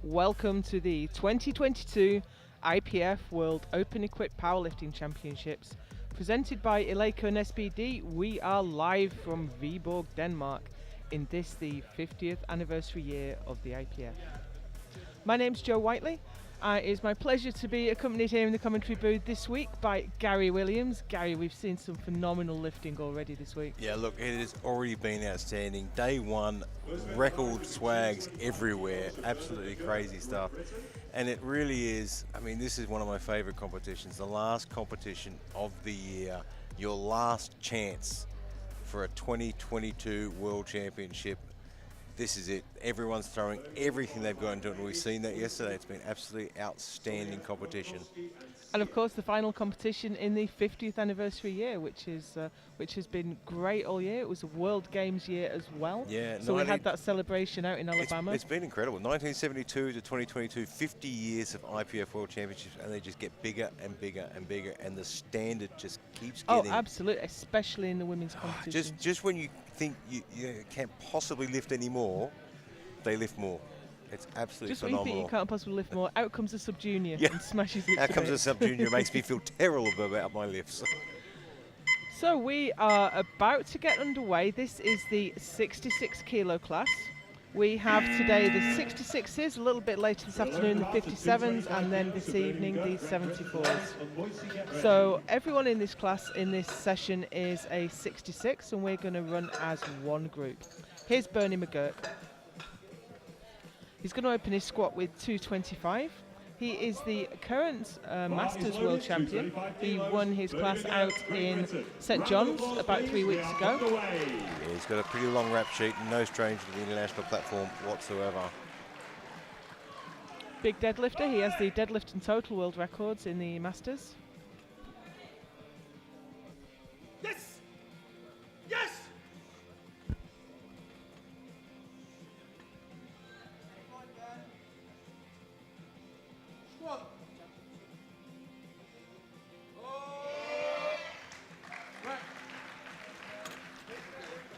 Welcome to the 2022 IPF World Open Equipped Powerlifting Championships. Presented by Eleiko and SBD, we are live from Viborg, Denmark, in this, the 50th anniversary year of the IPF. My name's Joe Whiteley. It is my pleasure to be accompanied here in the commentary booth this week by Gary Williams. Gary, we've seen some phenomenal lifting already this week. Yeah, look, it has already been outstanding. Day one, record swags everywhere, absolutely crazy stuff. And it really is, I mean, this is one of my favorite competitions, the last competition of the year, your last chance for a 2022 World Championship. This is it. Everyone's throwing everything they've got into it, and we've seen that yesterday. It's been absolutely outstanding competition. And of course, the final competition in the 50th anniversary year, which has been great all year. It was a World Games year as well. Yeah, so we had that celebration out in Alabama. It's been incredible. 1972 to 2022, 50 years of IPF World Championships, and they just get bigger and bigger and bigger, and the standard just keeps getting. Oh, absolutely, especially in the women's competition. Just when you think you can't possibly lift anymore, they lift more. It's absolutely phenomenal. Just when you think you can't possibly lift more, out comes a sub-junior and smashes it. Out comes a sub-junior, makes me feel terrible about my lifts. So we are about to get underway. This is the 66 kilo class. We have today the 66s, a little bit later this afternoon the 57s, and then this evening the 74s. So everyone in this class in this session is a 66, and we're going to run as one group. Here's Bernie McGurk. He's going to open his squat with 225. He is the current Masters World Champion. He won his class out in St. John's about 3 weeks ago. Yeah, he's got a pretty long rap sheet, no stranger to the international platform whatsoever. Big deadlifter. He has the deadlift and total world records in the Masters. Yes! Yes!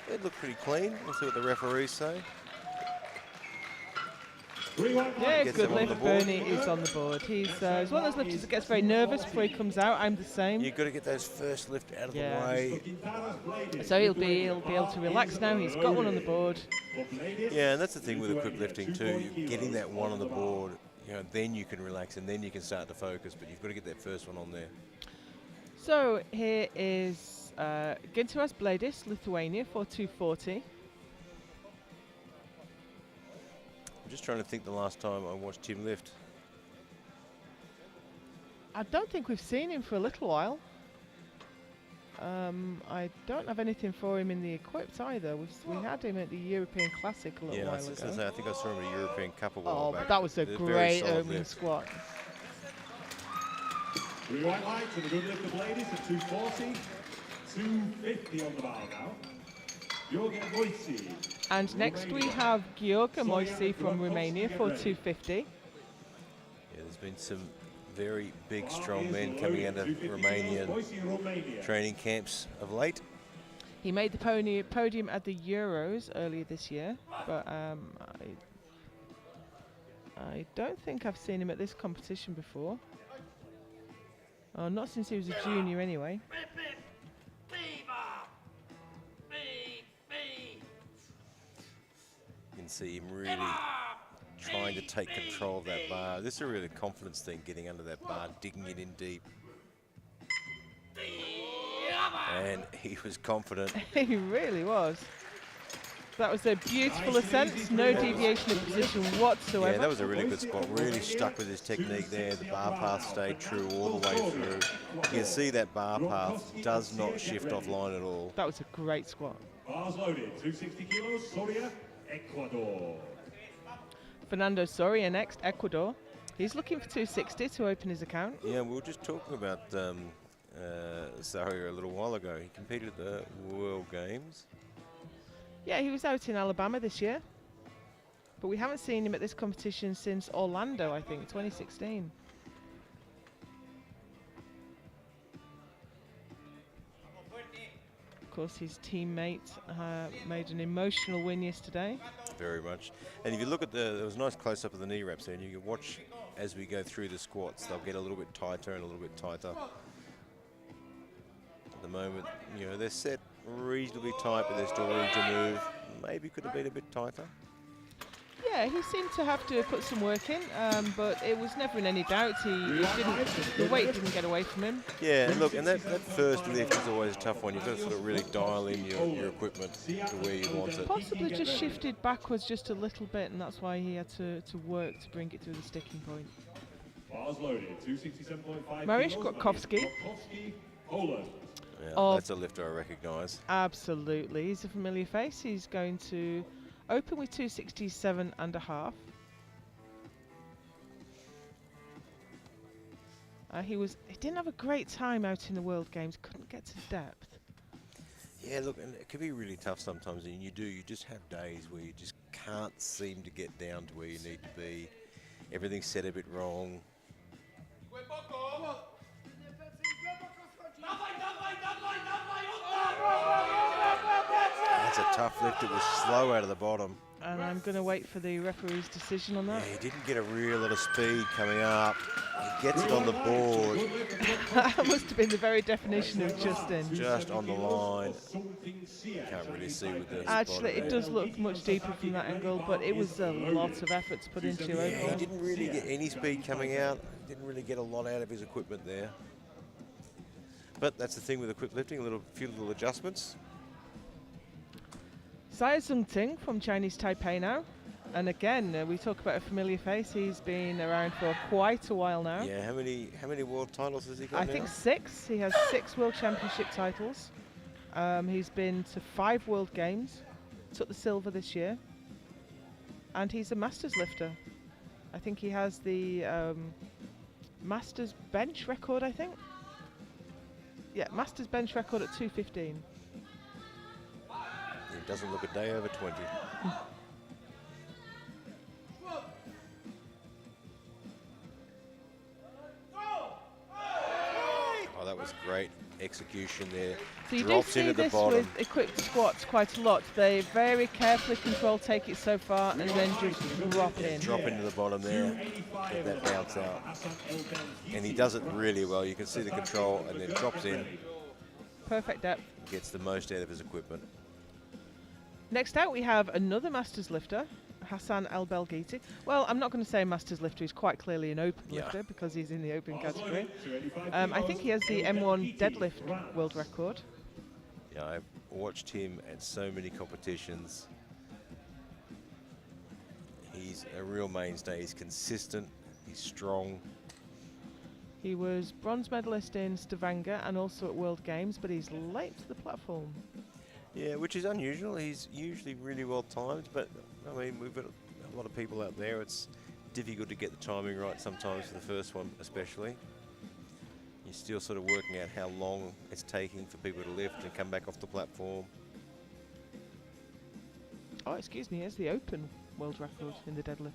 It looked pretty clean. We'll see what the referees say. Yeah, good lift. Bernie is on the board. He's one of those lifters that gets very nervous before he comes out. I'm the same. You've got to get those first lift out of the way. So he'll be able to relax now. He's got one on the board. Yeah, and that's the thing with equipped lifting too. You're getting that one on the board, then you can relax and then you can start to focus. But you've got to get that first one on there. So here is Gintaras Bladis, Lithuania, for 240. I'm just trying to think the last time I watched him lift. I don't think we've seen him for a little while. I don't have anything for him in the equipped either. We had him at the European Classic a little while ago. I think I saw him at a European Cup a while back. That was a great opening squat. Three white lights and a good lift of ladies at 240. 250 on the bar now. Georgia Moisi. And next we have Georgia Moisi from Romania for 250. Yeah, there's been some very big, strong men coming out of Romanian training camps of late. He made the podium at the Euros earlier this year, but I don't think I've seen him at this competition before. Oh, not since he was a junior anyway. You can see him really trying to take control of that bar. This is a really confidence thing, getting under that bar, digging it in deep. And he was confident. He really was. That was a beautiful ascent, no deviation of position whatsoever. Yeah, that was a really good squat. Really stuck with his technique there. The bar path stayed true all the way through. You can see that bar path does not shift offline at all. That was a great squat. Bars loaded, 260 kilos, Soria, Ecuador. Fernando Soria next, Ecuador. He's looking for 260 to open his account. Yeah, we were just talking about Soria a little while ago. He competed at the World Games. Yeah, he was out in Alabama this year. But we haven't seen him at this competition since Orlando, I think, 2016. course, his teammate made an emotional win yesterday. Very much. And if you look at there was a nice close-up of the knee wraps there, and you can watch as we go through the squats, they'll get a little bit tighter and a little bit tighter. At the moment, you know, they're set reasonably tight, but there's still room to move. Maybe could have been a bit tighter. Yeah, he seemed to have to put some work in, but it was never in any doubt. The weight didn't get away from him. Yeah, and look, and that first lift is always a tough one. You've got to sort of really dial in your equipment to where you want it. Possibly just shifted backwards just a little bit, and that's why he had to work to bring it through the sticking point. Bars loaded, 267.5 Mariusz kilos. Grotkowski. Poland. Yeah, that's a lifter I recognise. Absolutely, he's a familiar face. He's going to open with 267.5. He didn't have a great time out in the World Games. Couldn't get to depth. Yeah, look, and it can be really tough sometimes, and you just have days where you just can't seem to get down to where you need to be. Everything's set a bit wrong. That's a tough lift. It was slow out of the bottom. And I'm going to wait for the referee's decision on that. Yeah, he didn't get a real lot of speed coming up. He gets it on the board. That must have been the very definition of just in. Just on the line. Can't really see with this. Actually, it does look much deeper from that angle, but it was a lot of effort to put into your Yeah, he opener. didn't really get any speed coming out. Didn't really get a lot out of his equipment there. But that's the thing with equipped lifting, few little adjustments. Xia Zhongting from Chinese Taipei now. And again, we talk about a familiar face. He's been around for quite a while now. Yeah, how many world titles has he got I now? think 6. He has 6 World Championship titles. He's been to 5 World Games. Took the silver this year. And he's a Masters lifter. I think he has the Masters bench record, I think. Yeah, Masters bench record at 215. He doesn't look a day over 20. Oh, that was great execution there. So you do Drops see into the this bottom. with equipped squats quite a lot. They very carefully control, take it so far, and then just drop in. Drop into the bottom there. Get that bounce out. And he does it really well. You can see the control and then drops in. Perfect depth. Gets the most out of his equipment. Next out, we have another Masters lifter, Hassan El Belghiti. Well, I'm not going to say Masters lifter. He's quite clearly an open lifter because he's in the open category. I think he has the M1 deadlift world record. Yeah, I've watched him at so many competitions. He's a real mainstay. He's consistent. He's strong. He was bronze medalist in Stavanger and also at World Games, but he's late to the platform. Yeah, which is unusual. He's usually really well timed, but I mean, we've got a lot of people out there. It's difficult to get the timing right sometimes for the first one, especially. You're still sort of working out how long it's taking for people to lift and come back off the platform. Oh, excuse me, here's the open world record in the deadlift.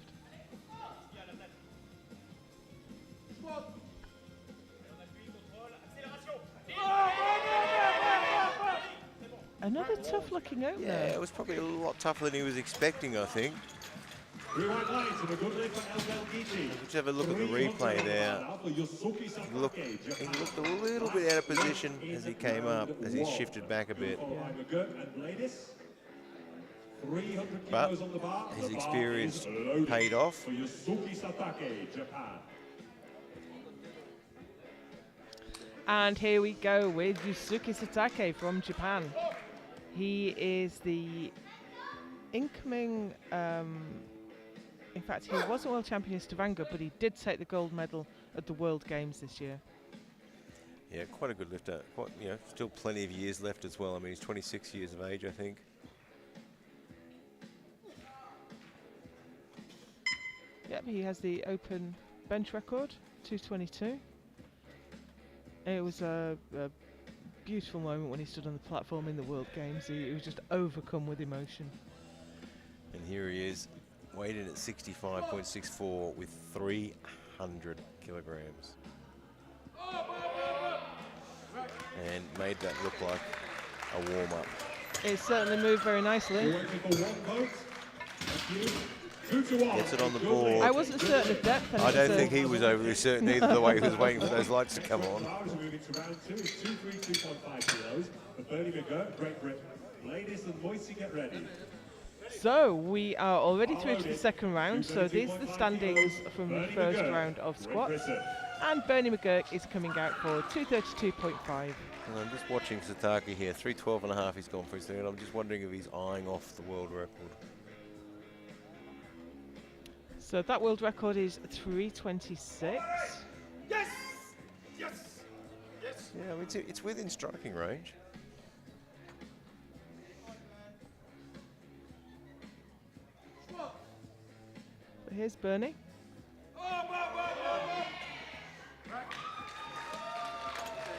Another tough looking opener. Yeah, it was probably a lot tougher than he was expecting, I think. Let's have a look at the replay there. He looked a little bit out of position as he came up, as he shifted back a bit. But his experience paid off. And here we go with Yusuke Satake from Japan. He is the incoming, in fact, he wasn't world champion in Stavanger, but he did take the gold medal at the World Games this year. Yeah, quite a good lifter. Quite, still plenty of years left as well. I mean, he's 26 years of age, I think. Yep, he has the open bench record, 222. It was a beautiful moment when he stood on the platform in the World Games. He was just overcome with emotion. And here he is, weighed in at 65.64 with 300 kilograms. And made that look like a warm-up. It certainly moved very nicely. You're waiting for one vote. Thank you. 2 to 1. Gets it on the Good board. lead. I wasn't certain of depth. And I it don't was think he was overly certain either, the way he was waiting for those lights to come on. Flowers are moving to round 2. It's 232.5 kilos. For Bernie McGurk, Great Britain. Ladies and Moisey, get ready. So we are already through to the second round. So these are the standings from the first round of squats. And Bernie McGurk is coming out for 232.5. And I'm just watching Sataki here, 312.5 he's gone for his thing, and I'm just wondering if he's eyeing off the world record. So that world record is 326. Yes! Yes! Yes! Yeah, I mean, it's within striking range. So here's Bernie.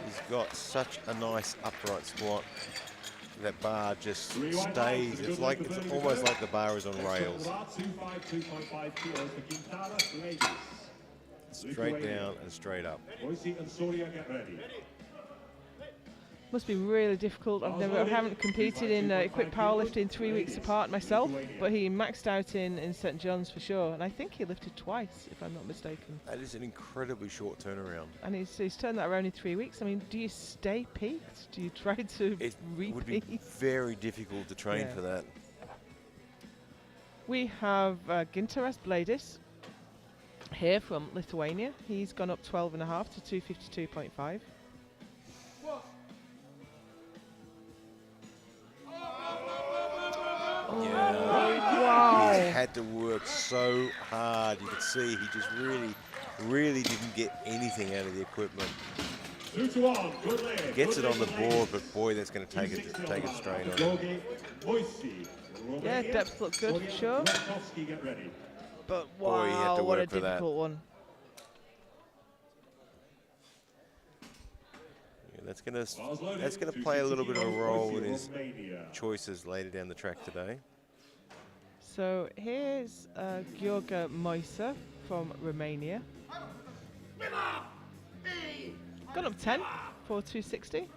He's got such a nice upright squat. That bar just stays. It's almost like the bar is on rails. Straight down and straight up. Moisey and Soria, get ready. Must be really difficult. I haven't competed in equipped powerlifting 3 weeks apart myself, but he maxed out in St John's for sure, and I think he lifted twice, if I'm not mistaken. That is an incredibly short turnaround. And he's turned that around in 3 weeks. I mean, do you stay peaked? Do you try to It repeat? would be very difficult to train for that. We have Gintaras Bladis here from Lithuania. He's gone up 12.5 to 252.5. Yeah. Wow. He had to work so hard. You could see he just really didn't get anything out of the equipment. 2 to 1. Good leg. Gets it on the board, but boy, that's going to take it straight on. Yeah, depth looked good for sure. Get ready. But Boy, he had wow, to what a work for that. difficult one. Yeah, that's gonna play a little bit of a role in his choices later down the track today. So here's Gheorghe Moise from Romania. Gone up 10 for 260.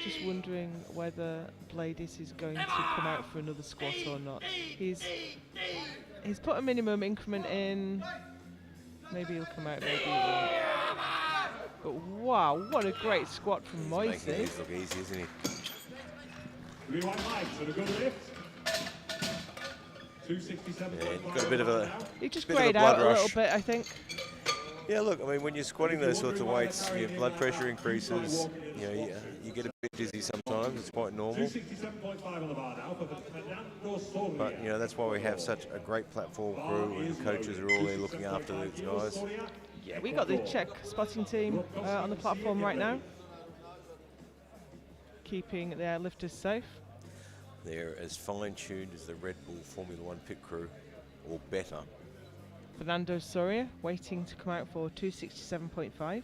Just wondering whether Bladis is going to come out for another squat or not. He's put a minimum increment in. Maybe he'll come out, maybe he won't. But wow, what a great squat from Moise. Making these look easy, isn't he? 3 white lights and a good lift. 267. Yeah, got a bit of a He just bit of a grayed blood out a rush. little bit, I think. Yeah, look, I mean, when you're squatting those sorts of weights, your blood pressure increases. You know, you get a bit dizzy sometimes. It's quite normal. 267.5 on the bar now for Fernando Soria. But you know, that's why we have such a great platform crew, and the coaches are all there looking after these guys. Yeah, we got the Czech spotting team on the platform right now, keeping their lifters safe. They're as fine-tuned as the Red Bull Formula One pit crew, or better. Fernando Soria waiting to come out for 267.5.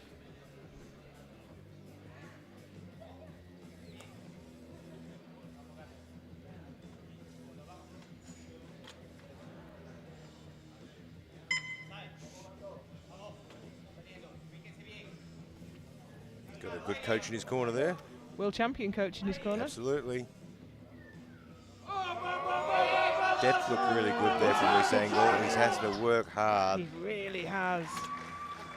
Got a good coach in his corner there. World champion coach in his corner. Absolutely. Depth looked really good there from this angle. He's had to work hard, He really has.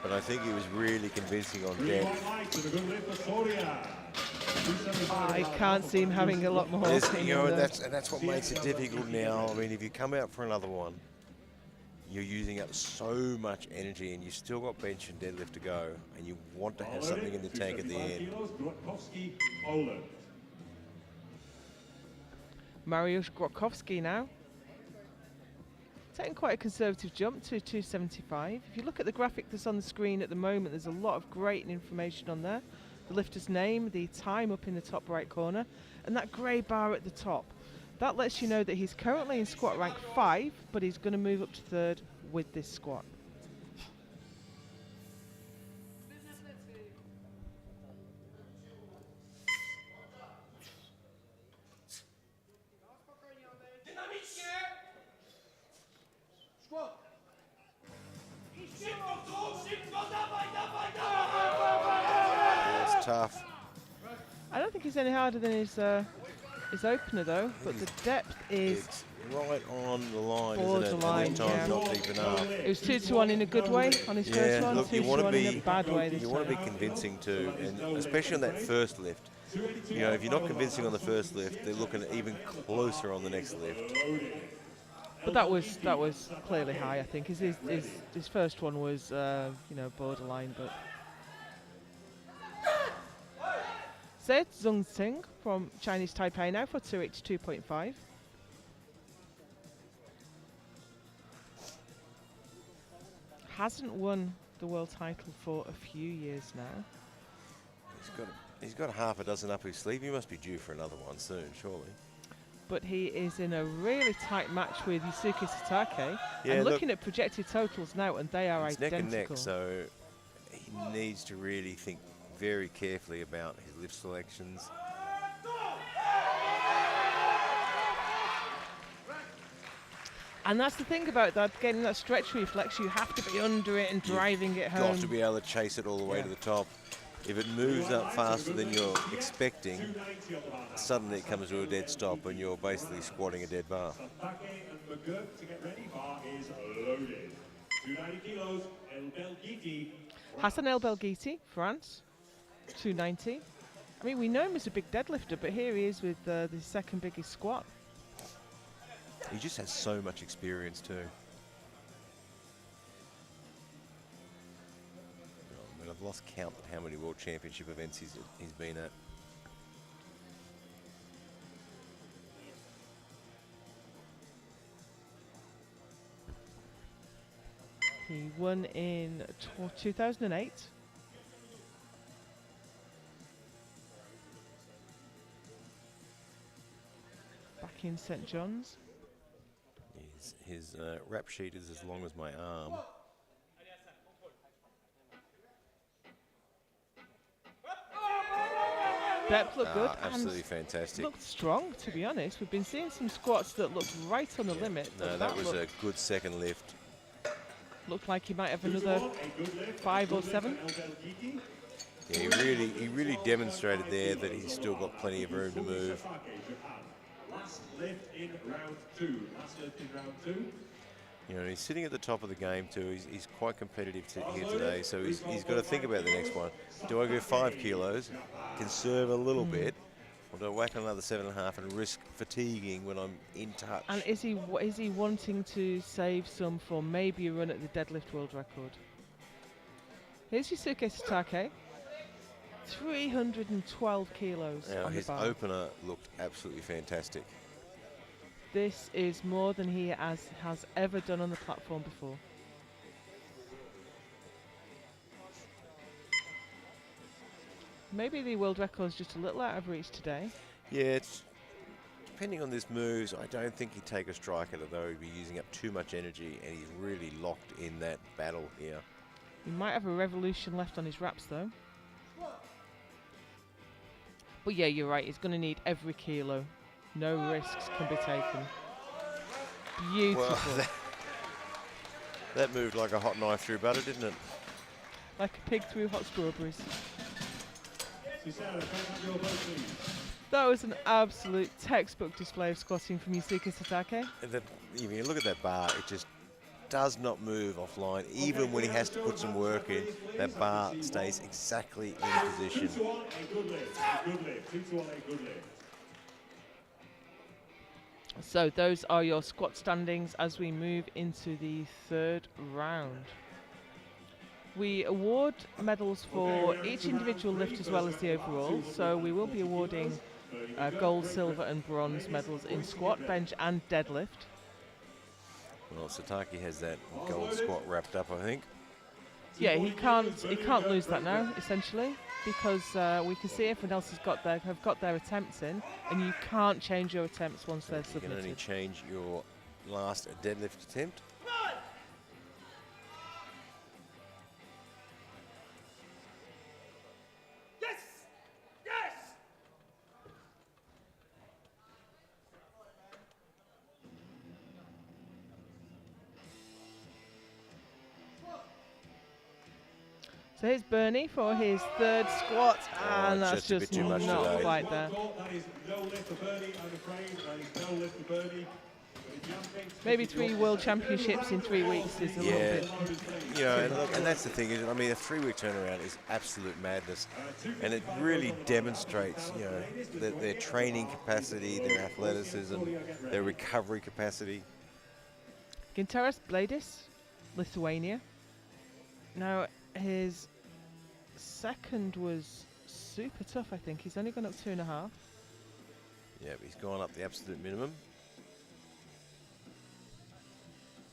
but I think he was really convincing on 3 depth. white lights and a good lift for Soria. I can't see him having a lot more. You know, and that's what makes it difficult now. I mean, if you come out for another one, you're using up so much energy, and you've still got bench and deadlift to go, and you want to have something in the tank at the end. Mariusz Grotkowski now. Taking quite a conservative jump to 275. If you look at the graphic that's on the screen at the moment, there's a lot of great information on there. The lifter's name, the time up in the top right corner, and that grey bar at the top. That lets you know that he's currently in squat rank 5, but he's going to move up to 3rd with this squat. He it's any harder than his opener though, but the depth is It's right on the line, borderline, isn't it? And yeah. not deep enough. It was 2-1 in a good way on his first one, look, you 2-1 want to in be a bad way this you want to time. be convincing too, and especially on that first lift. You know, if you're not convincing on the first lift, they're looking even closer on the next lift. But that was clearly high, I think. His first one was you know, borderline, but Zed Zhongxing from Chinese Taipei now for 282.5. Hasn't won the world title for a few years now. He's got half a dozen up his sleeve. He must be due for another one soon, surely. But he is in a really tight match with Yusuke Satake. Yeah, I'm looking at projected totals now, and they are it's identical. neck and neck, so he needs to really think very carefully about his lift selections. And that's the thing about that, getting that stretch reflex, you have to be under it and driving it home. You've got to be able to chase it all the way to the top. If it moves up faster than you're expecting, suddenly it comes to a dead stop and you're basically squatting a dead bar. Hassan El Belghiti, France, 290. I mean, we know him as a big deadlifter, but here he is with the second biggest squat. He just has so much experience too. I mean, I've lost count of how many World Championship events he's been at. He won in 2008. Back in St. John's. His rap sheet is as long as my arm. Depth looked good. Absolutely and fantastic. Looked strong, to be honest. We've been seeing some squats that looked right on the limit. No, that was a good second lift. Looked like he might have another 5 or 7. Yeah, he really demonstrated there that he's still got plenty of room to move. Last lift in round two. You know, he's sitting at the top of the game too. He's quite competitive here today, so he's got to think about the next one. Do I go 5 kilos, conserve a little bit, or do I whack another 7.5 and risk fatiguing when I'm in touch? And is he wanting to save some for maybe a run at the deadlift world record? Here's Yusuke Satake. 312 kilos Now, on his the bar. opener looked absolutely fantastic. This is more than he has ever done on the platform before. Maybe the world record is just a little out of reach today. Yeah, it's depending on this moves, I don't think he'd take a strike at it, though. He'd be using up too much energy, and he's really locked in that battle here. He might have a revolution left on his wraps, though. But yeah, you're right. He's going to need every kilo. No risks can be taken. Beautiful. Well, that moved like a hot knife through butter, didn't it? Like a pig through hot strawberries. That was an absolute textbook display of squatting from Yusuke Satake. And if you look at that bar, it just does not move offline. Even when he has to put some work in, that bar stays exactly in position. 2-1, a good lift. A good lift. 2-1, a good lift. So those are your squat standings as we move into the third round. We award medals for each individual lift as well as the overall. So we will be awarding gold, silver and bronze medals in squat, bench and deadlift. Well, Satake has that gold squat wrapped up, I think. Yeah, he can't lose that now, essentially, because we can see everyone else have got their attempts in, and you can't change your attempts once they're You can submitted. only change your last deadlift attempt. So here's Bernie for his third squat, and that's just a bit just too much not today. quite there. That is no lift for Bernie, I'm afraid. That is no lift for Bernie. Maybe 3 World Championships in 3 weeks is a little Yeah, bit. you know, and, look, and that's the thing. I mean, a 3-week turnaround is absolute madness, and it really demonstrates, you know, their training capacity, their athleticism, their recovery capacity. Gintaras Bladis, Lithuania. Now, his second was super tough, I think. He's only gone up 2.5. Yeah, but he's gone up the absolute minimum.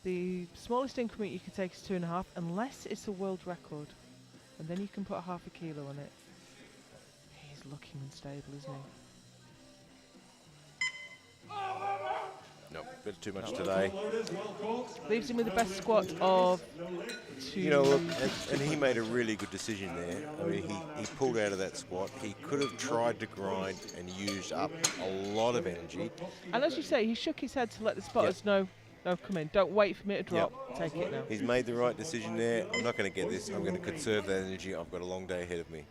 The smallest increment you can take is 2.5, unless it's a world record. And then you can put 0.5 kilo on it. He's looking unstable, isn't he? Nope, bit too much today. Leaves him with the best squat of 2. You know, look, and he made a really good decision there. I mean, he pulled out of that squat. He could have tried to grind and used up a lot of energy. And as you say, he shook his head to let the spotters know, no, come in. Don't wait for me to drop. Take it now. He's made the right decision there. I'm not going to get this. I'm going to conserve that energy. I've got a long day ahead of me.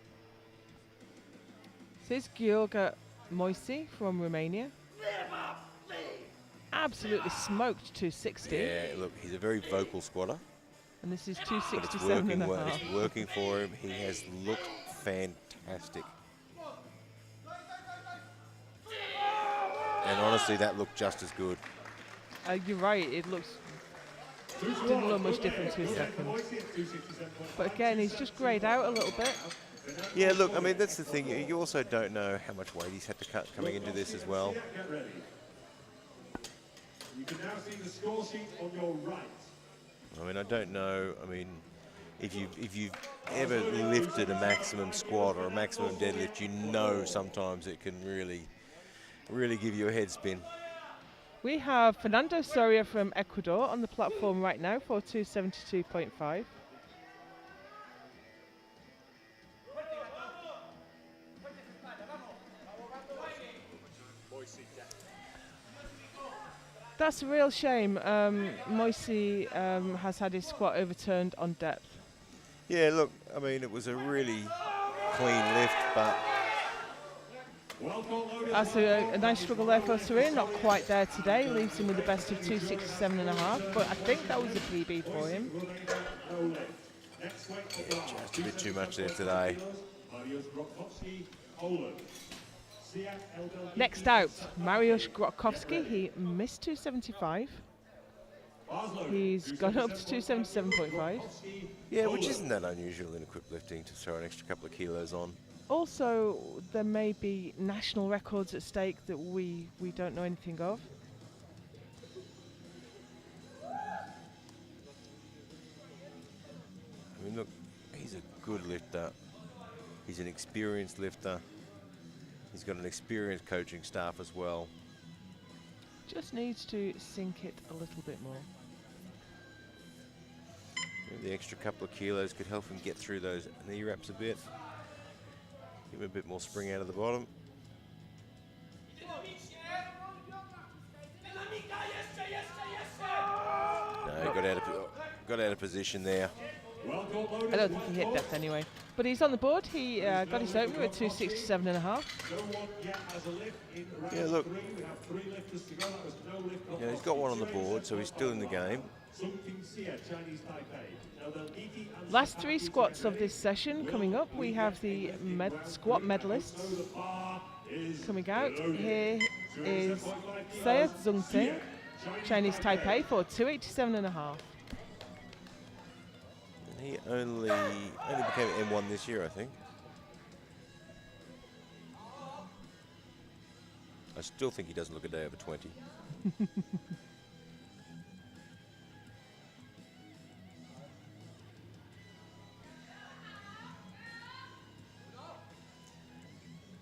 This is Gheorghe Moise from Romania. Absolutely smoked 260. Yeah, look, he's a very vocal squatter, And this is but it's 267 working and a well. half. It's working for him. He has looked fantastic. And honestly, that looked just as good. You're right, it didn't look much different to his second. But again, he's just greyed out a little bit. Yeah, look, I mean, that's the thing. You also don't know how much weight he's had to cut coming into this as well. Get ready. You can now see the score sheet on your right. I mean, I don't know. I mean, if you've ever lifted a maximum squat or a maximum deadlift, you know sometimes it can really give you a head spin. We have Fernando Soria from Ecuador on the platform right now for 272.5. That's a real shame. Moise has had his squat overturned on depth. Yeah, look, I mean, it was a really clean lift, but That's a nice struggle there for Soria. Not quite there today. Leaves him with the best of 267.5. But I think that was a PB for him. just a bit too much there today. Next out, Mariusz Grotkovski. He missed 275. He's gone up to 277.5. Yeah, which isn't that unusual in equipped lifting to throw an extra couple of kilos on. Also, there may be national records at stake that we don't know anything of. I mean, look, he's a good lifter. He's an experienced lifter. He's got an experienced coaching staff as well. Just needs to sink it a little bit more. The extra couple of kilos could help him get through those knee wraps a bit. Give him a bit more spring out of the bottom. No, got out of position there. I don't think he hit depth anyway. But he's on the board. He got his opener at 267.5. Yeah, look. Yeah, he's got one on the board, so he's still in the game. Last 3 squats of this session coming up. We have the squat medalists coming out. Here is Saya Zhongting, Chinese Taipei, for 287.5. He only became M1 this year, I think. I still think he doesn't look a day over 20.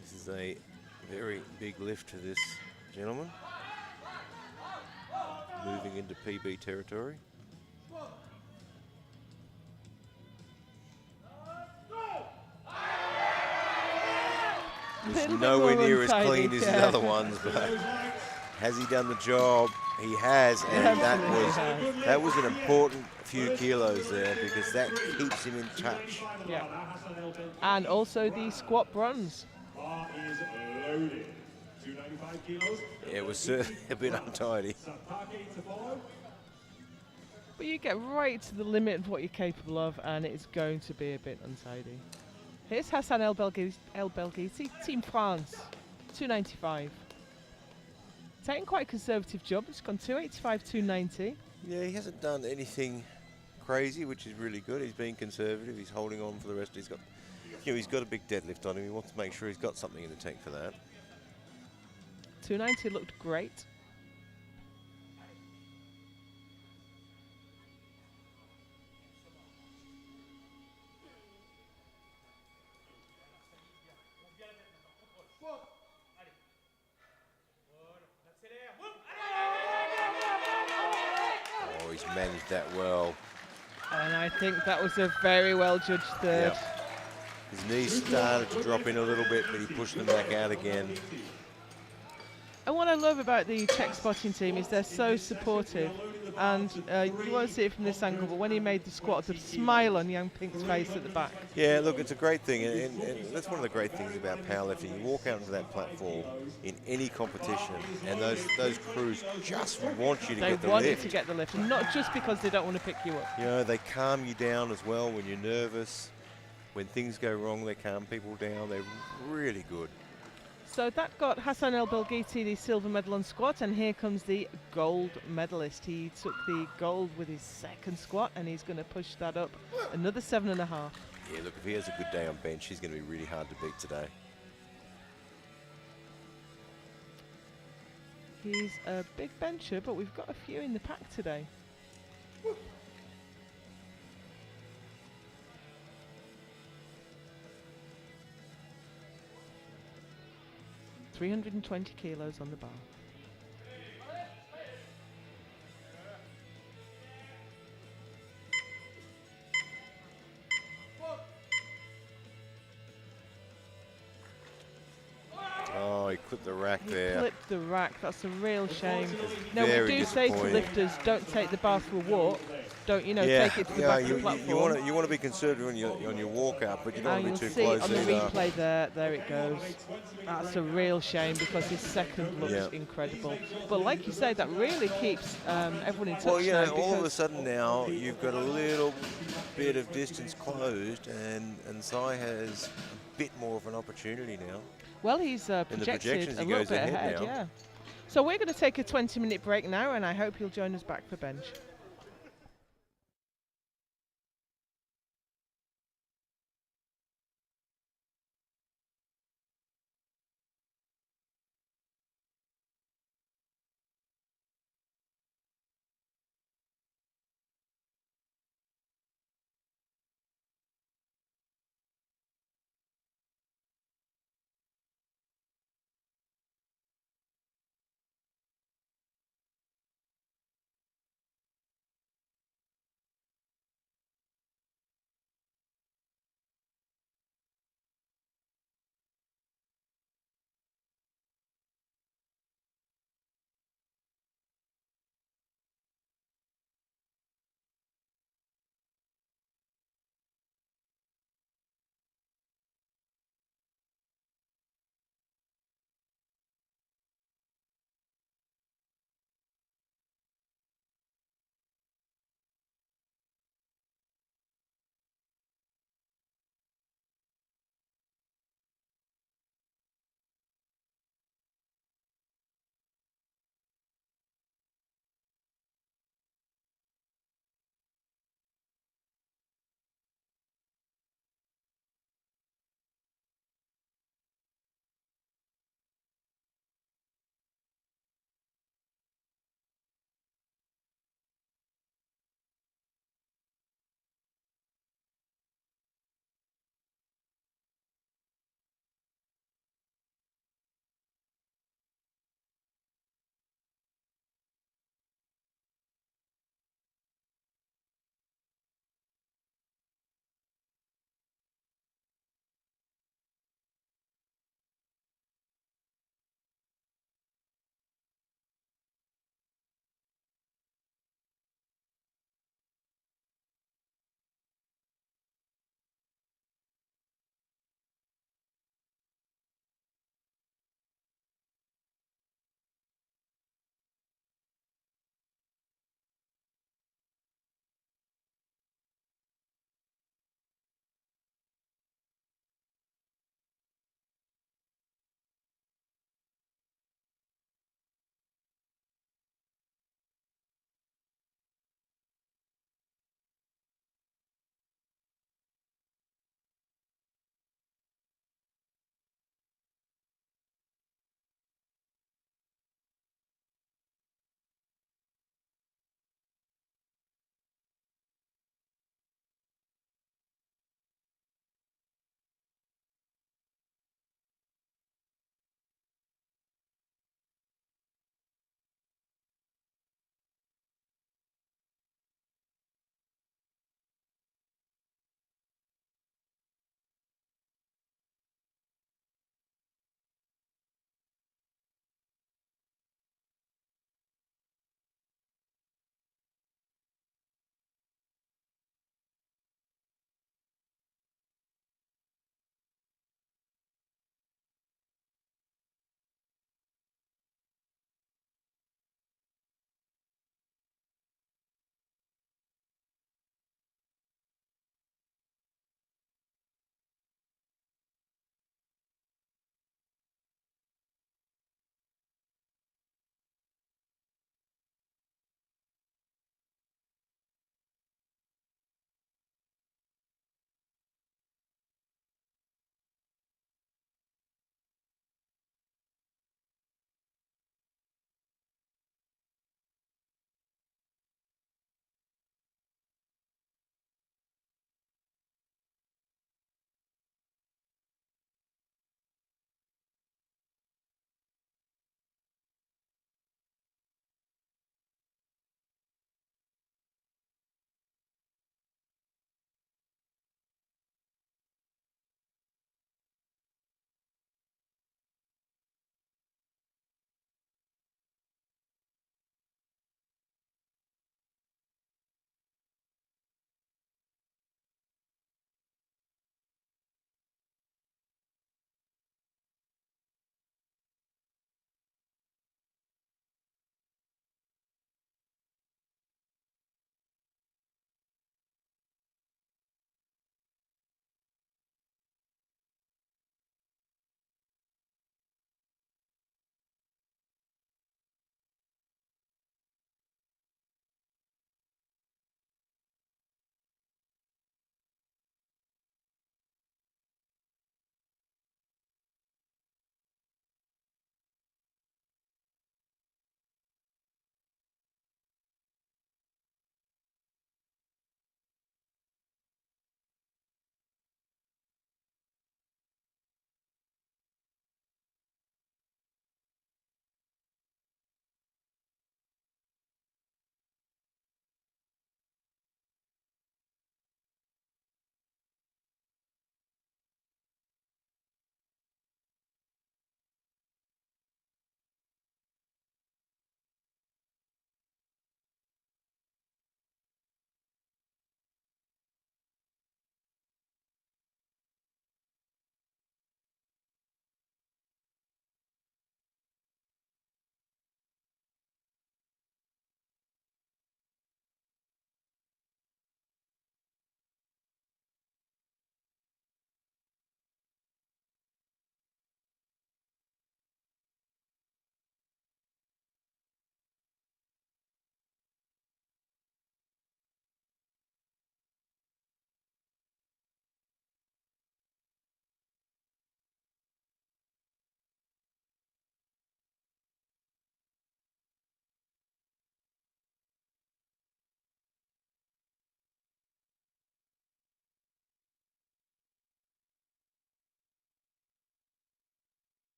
This is a very big lift to this gentleman. Moving into PB territory. It's nowhere near as clean as the other ones, but has he done the job? He has, and Absolutely that was an important few kilos there because that keeps him in touch. Yeah. And also the squat bronze. Bar is loaded. 295 kilos. It was certainly a bit untidy. Satake to follow. But you get right to the limit of what you're capable of, and it's going to be a bit untidy. Here's Hassan El Belghiti, Team France, 295. Taking quite a conservative job. It's gone 285, 290. Yeah, he hasn't done anything crazy, which is really good. He's being conservative. He's holding on for the rest. He's got, he's got a big deadlift on him. He wants to make sure he's got something in the tank for that. 290 looked great. Oh, he's managed that well. And I think that was a very well judged third. Yep. His knees started to drop in a little bit, but he pushed them back out again. And what I love about the Czech spotting team is they're so supportive. And you won't see it from this angle, but when he made the squat, the smile on Yang Pink's face at the back. Yeah, look, it's a great thing, and that's one of the great things about powerlifting. You walk out onto that platform in any competition, and those crews just want you to They get the want you lift. to get the lift, and not just because they don't want to pick you up. You know, they calm you down as well when you're nervous. When things go wrong, they calm people down. They're really good. So that got Hassan El Belghiti the silver medal on squat, and here comes the gold medalist. He took the gold with his second squat, and he's going to push that up another 7.5. Yeah, look, if he has a good day on bench, he's going to be really hard to beat today. He's a big bencher, but we've got a few in the pack today. Woo. 320 kilos on the bar. Oh, he clipped the rack He there. clipped the rack. That's a real shame. It's Now we very do say to disappointing. lifters, don't take the bar for a walk. Don't take it to the back of the platform. you want to be conservative on your walk up, but you don't And want to you'll be too see close on the either. replay there it goes. That's a real shame because his second looks Yeah. incredible. But like you say, that really keeps everyone in touch. Well, you know, now all of a because sudden now you've got a little bit of distance closed, and Sai has a bit more of an opportunity now. well, he's the projected projections, a he little goes bit ahead ahead. now. Yeah. So we're going to take a 20-minute break now, and I hope you'll join us back for bench.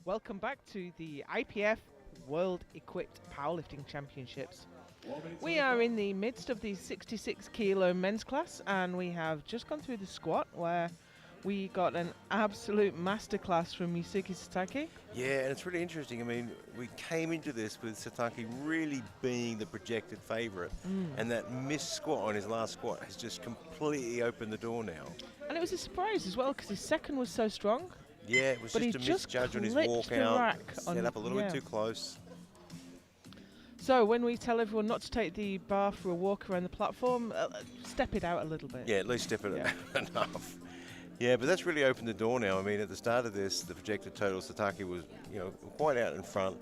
Welcome back to the IPF World Equipped Powerlifting Championships. We are in the midst of the 66 kilo men's class, and we have just gone through the squat where we got an absolute masterclass from Yusuke Satake. Yeah, and it's really interesting. I mean, we came into this with Satake really being the projected favourite, and that missed squat on his last squat has just completely opened the door now. And it was a surprise as well because his second was so strong. Yeah, it was But just a he just misjudge on his clipped the walkout, rack set on- up a little yeah. bit too close. So when we tell everyone not to take the bar for a walk around the platform, step it out a little bit. Yeah, at least step it Yeah. enough. Yeah, but that's really opened the door now. I mean, at the start of this, the projected total, Satake was, quite out in front.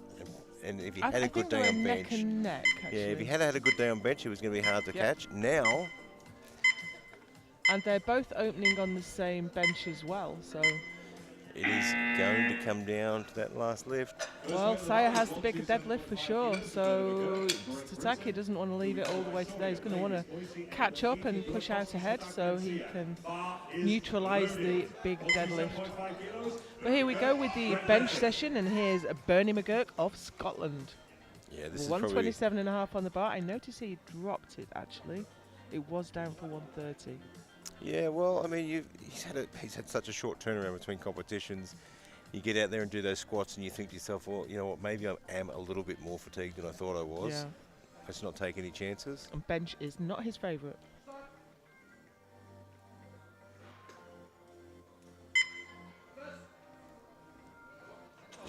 And if he had a good day on bench, neck and neck, actually. yeah, if he had had a good day on bench, it was going to be hard to catch. Now, And they're both opening on the same bench as well, so... it is going to come down to that last lift. Well, Saya has the bigger deadlift for sure, so Satake doesn't want to leave it all the way today. He's going to want to catch up and push out ahead so he can neutralise the big deadlift. But here we go with the bench session, and here's Bernie McGurk of Scotland. Yeah, this is probably 127.5 on the bar. I noticed he dropped it actually. It was down for 130. Yeah, well, I mean, he's had such a short turnaround between competitions. You get out there and do those squats, and you think to yourself, well, you know what, maybe I am a little bit more fatigued than I thought I was. Yeah. Let's not take any chances. And bench is not his favourite.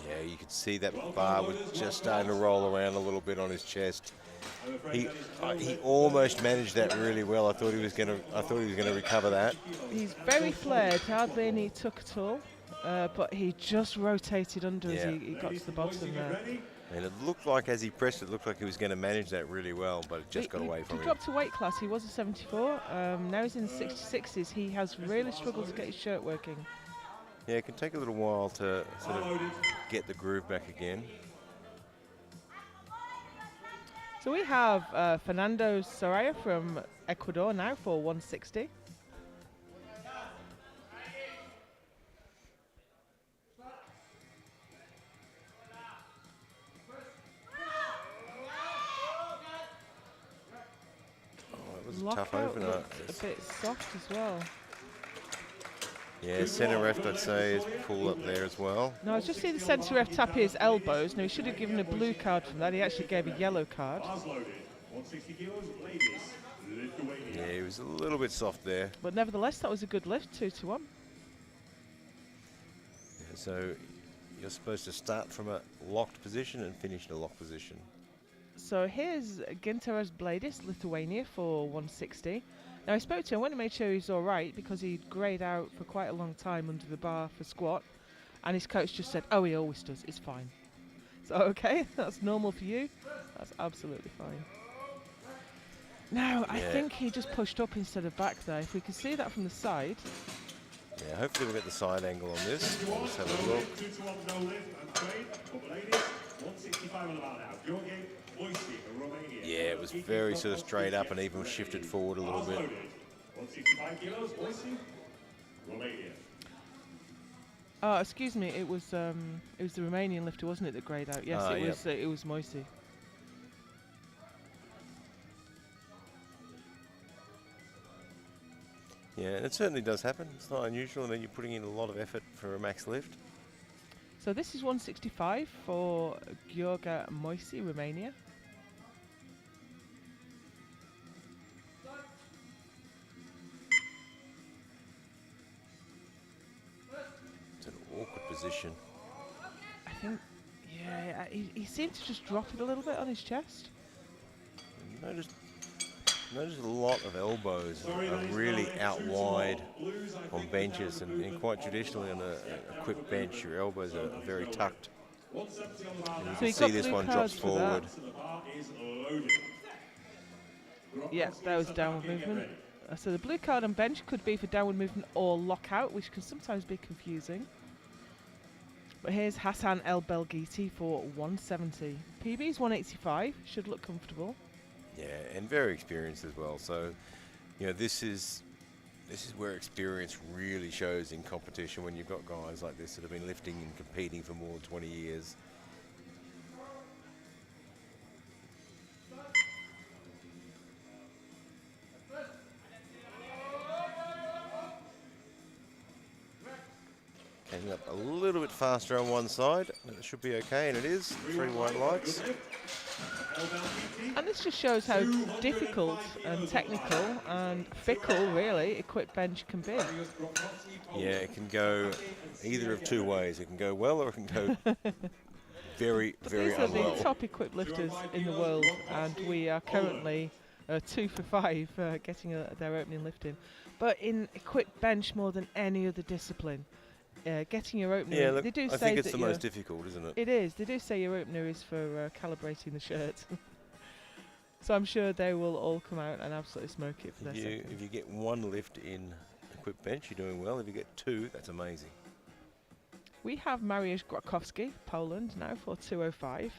Yeah, you could see that bar was just starting to roll around a little bit on his chest. He almost managed that really well. I thought he was going to recover that. He's very flared, hardly any tuck at all, but he just rotated under as he got to the bottom there. And it looked like, as he pressed it, looked like he was going to manage that really well, but it just got away from He him. dropped a weight class. He was a 74. Now he's in the 66s. He has really struggled to get his shirt working. Yeah, it can take a little while to sort of get the groove back again. So we have Fernando Soraya from Ecuador now for 160. Oh, it was a tough opener. A bit soft as well. Yeah, centre ref, I'd say, is pulled up there as well. No, I was just seeing the centre ref tap his elbows. Now, he should have given a blue card from that. He actually gave a yellow card. Yeah, he was a little bit soft there. But nevertheless, that was a good lift, 2-1. Yeah, so you're supposed to start from a locked position and finish in a locked position. So here's Gintaras Bladis, Lithuania, for 160. Now I spoke to him, I went and made sure he was all right because he'd grayed out for quite a long time under the bar for squat. And his coach just said, oh, he always does, it's fine. So, okay, that's normal for you. That's absolutely fine. Now, I think he just pushed up instead of back there. If we could see that from the side. Yeah, hopefully we'll get the side angle on this. Let's have a look. Yeah, it was very sort of straight up and even shifted forward a little bit. 165 kilos, Boise, Romania. Oh, excuse me, it was the Romanian lifter, wasn't it, that grayed out? Yes, it was Moisey. Yeah, and it certainly does happen. It's not unusual, and then you're putting in a lot of effort for a max lift. So this is 165 for Gheorghe Moise, Romania. It's an awkward position. I think, yeah, he seemed to just drop it a little bit on his chest. Notice a lot of elbows are really out wide on benches, and quite traditionally on a equipped bench, your elbows are very tucked. And you can see this one drops forward. Yeah, that was downward movement. So the blue card on bench could be for downward movement or lockout, which can sometimes be confusing. But here's Hassan El Belghiti for 170. PB is 185, should look comfortable. Yeah, and very experienced as well. So, this is This is where experience really shows in competition when you've got guys like this that have been lifting and competing for more than 20 years. Came up a little bit faster on one side, but it should be okay, and it is. 3 white lights. And this just shows how difficult and technical and fickle, really, equipped bench can be. Yeah, it can go either of two ways. It can go well or it can go very, very These are unwell. the top equipped lifters in the world, and we are currently 2 for 5 getting their opening lift in. But in equipped bench more than any other discipline, getting your opener, Yeah, look, they do I say think it's that the most difficult, isn't it? It is. They do say your opener is for calibrating the shirt. So I'm sure they will all come out and absolutely smoke it for their second. If you get 1 lift in equipped bench, you're doing well. If you get 2, that's amazing. We have Mariusz Grotkowski, Poland, now for 205.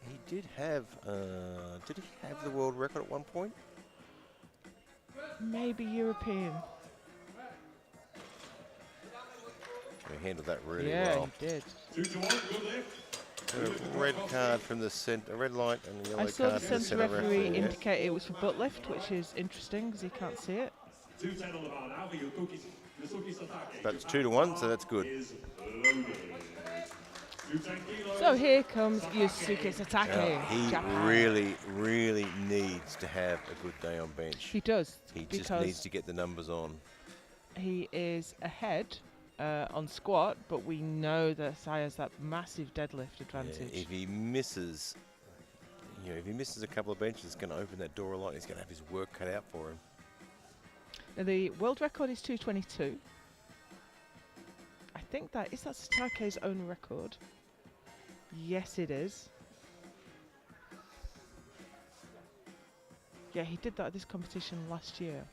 He did have the world record at one point? Maybe European. He handled that really Yeah, well. he did. 2 to 1, good lift. A red card from the centre, a red light and a yellow I saw the card from the centre centre referee referee. indicate it was for butt lift, which is interesting because he can't see it. 2:10 on the bar now for Yusuke Satake. But it's 2 to 1, so that's good. Is loaded. 210 kilos. So here comes Yusuke Satake. He Japan. really needs to have a good day on bench. He does. He just because needs to get the numbers on. he is ahead on squat, but we know that Sai has that massive deadlift advantage. If he misses, if he misses a couple of benches, it's going to open that door a lot. He's going to have his work cut out for him. Now the world record is 222. I think that Satake's own record. Yes, it is. Yeah, he did that at this competition last year.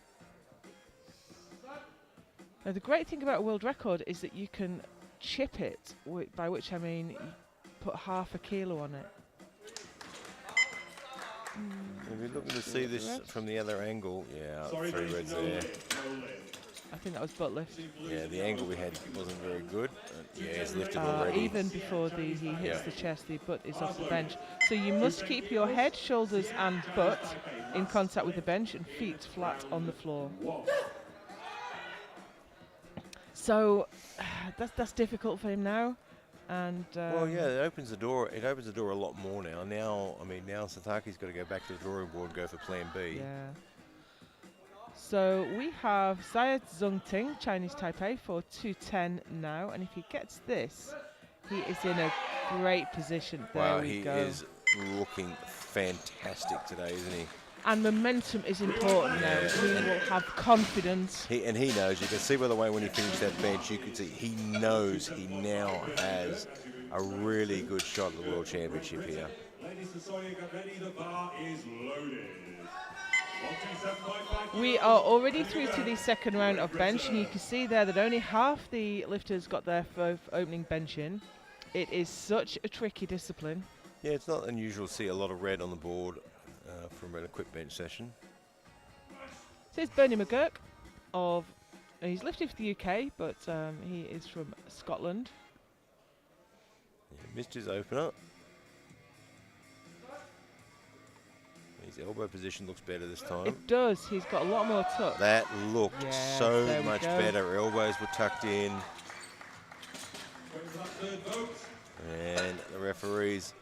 Now the great thing about a world record is that you can chip it, by which I mean you put half a kilo on it. If you're looking to see this from the other angle, yeah, 3 reds there. I think that was butt lift. Yeah, the angle we had wasn't very good. Yeah, he's lifted already. Even before he hits Yeah. the chest, the butt is off the bench. So you must keep your head, shoulders and butt in contact with the bench and feet flat on the floor. So that's difficult for him now. And Well, yeah, it opens the door. It opens the door a lot more now. Now Satake's got to go back to the drawing board and go for Plan B. yeah. So we have Zayat Zhongting, Chinese Taipei, for 210 now, and if he gets this, he is in a great position. There Wow, we he go. is looking fantastic today, isn't he? And momentum is important now. He will have confidence. He knows. You can see by the way when he finished that bench, you can see he knows he now has a really good shot at the World Championship here. Ladies and Sonia, get ready. The bar is loaded. 127.5. We are already through to the second round of bench, and you can see there that only half the lifters got their opening bench in. It is such a tricky discipline. Yeah, it's not unusual to see a lot of red on the board from an equipped bench session. So here's Bernie McGurk he's lifted for the UK, but he is from Scotland. Yeah, missed his opener. His elbow position looks better this time. It does. He's got a lot more tuck. That looked Yes, so there we much go. better. Elbows were tucked in. Waiting for that third vote. And the referees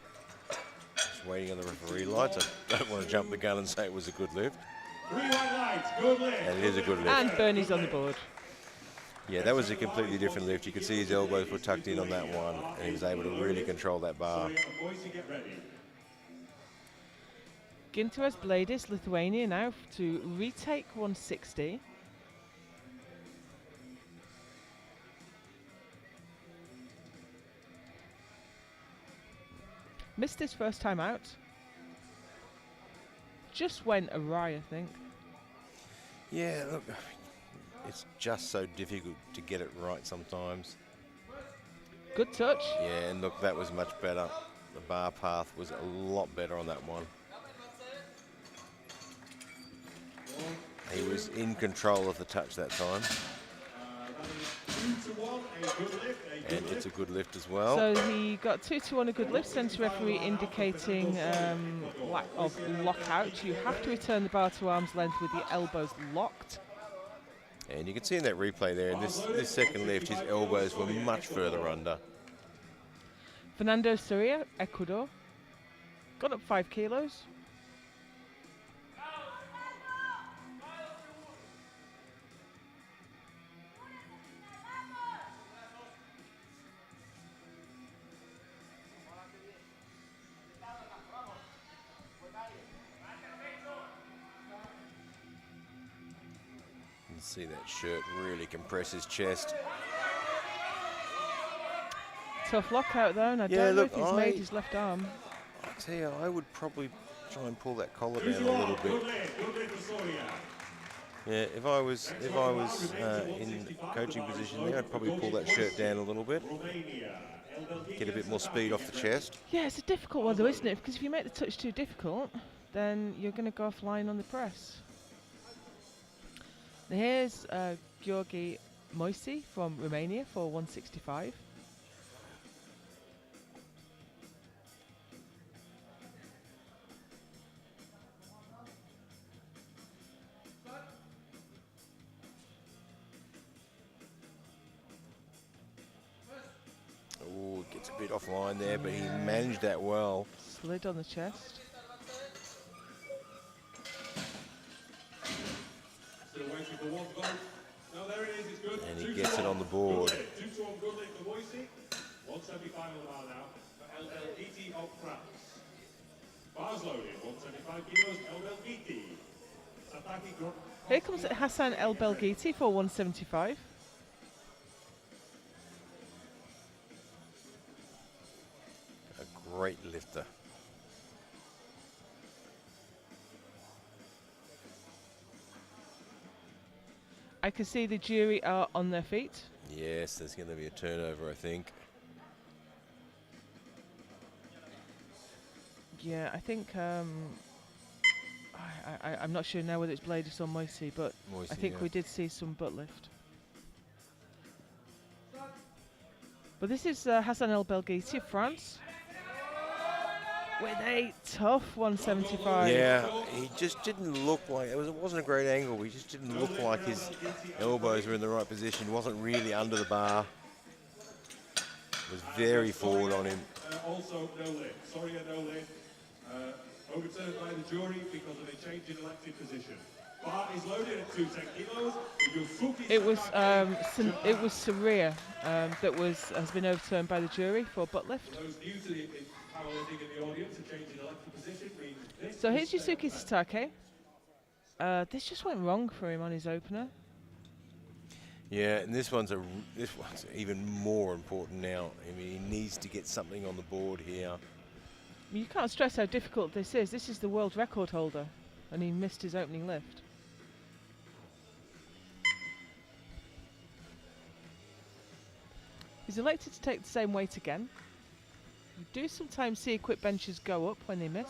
just waiting on the referee lights. I don't want to jump the gun and say it was a good lift. 3 white lights. Good lift. And it is a good lift. And Bernie's on the board. Yeah, that was a completely different lift. You could see his elbows were tucked in on that one, and he was able to really control that bar. Sonia and Boise, get ready. Gintaras Bladis, Lithuania, now to retake 160. Missed his first time out. Just went awry, I think. Yeah, look, it's just so difficult to get it right sometimes. Good touch. Yeah, and look, that was much better. The bar path was a lot better on that one. He was in control of the touch that time. And it's a good lift as well. So he got 2-1 a good lift, centre referee indicating lack of lockout. You have to return the bar to arm's length with your elbows locked. And you can see in that replay there, in this second lift, his elbows were much further under. Fernando Soria, Ecuador, got up 5 kilos. See that shirt really compress his chest. Tough lockout though, and I don't know if he's made his left arm. I tell you, I would probably try and pull that collar down a little bit. Yeah, if I was in coaching position there, I'd probably pull that shirt down a little bit. Get a bit more speed off the chest. Yeah, it's a difficult one though, isn't it? Because if you make the touch too difficult, then you're going to go offline on the press. Now here's Gheorghe Moise from Romania for 165. Oh, gets a bit offline there, but he managed that well. Slid on the chest. And he gets it on the board. 2-1 good lift for Moise. 175 on the bar now for El Belghiti of France. Bars loaded, 175 kilos, El Belghiti. Here comes Hassan El Belghiti for 175. A great lifter. I can see the jury are on their feet. Yes, there's going to be a turnover, I think. Yeah, I think I'm not sure now whether it's Bladis or Moise, but Moise, I think yeah. we did see some butt lift. But this is Hassan El Belghiti of France with a tough 175. Yeah, he just didn't look like, it wasn't a great angle. He just didn't look like his elbows were in the right position. He wasn't really under the bar. Was very forward on him. Also, no lift. Sorry, no lift. Overturned by the jury because of a change in elected position. Bar is loaded at 210 kilos. It was Soria that has been overturned by the jury for butt lift. For those new to the powerlifting in the audience, a change in elected position means this. So here's Yusuke Sasaki. This just went wrong for him on his opener. Yeah, and this one's even more important now. I mean, he needs to get something on the board here. You can't stress how difficult this is. This is the world record holder, and he missed his opening lift. He's elected to take the same weight again. You do sometimes see equip benches go up when they miss.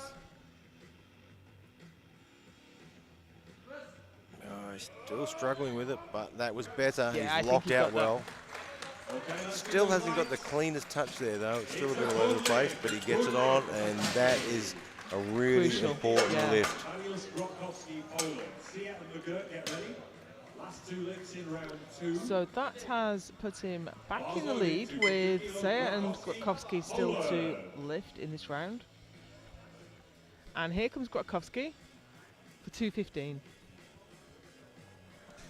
Oh, he's still struggling with it, but that was better. Yeah, he's locked out well. Still hasn't got the cleanest touch there, though. It's still a bit all over the place, but he gets it on, and that is a really Crucial. important lift. So that has put him back in the lead with Seya and Grotkowski still to lift in this round. And here comes Grotkowski for 215.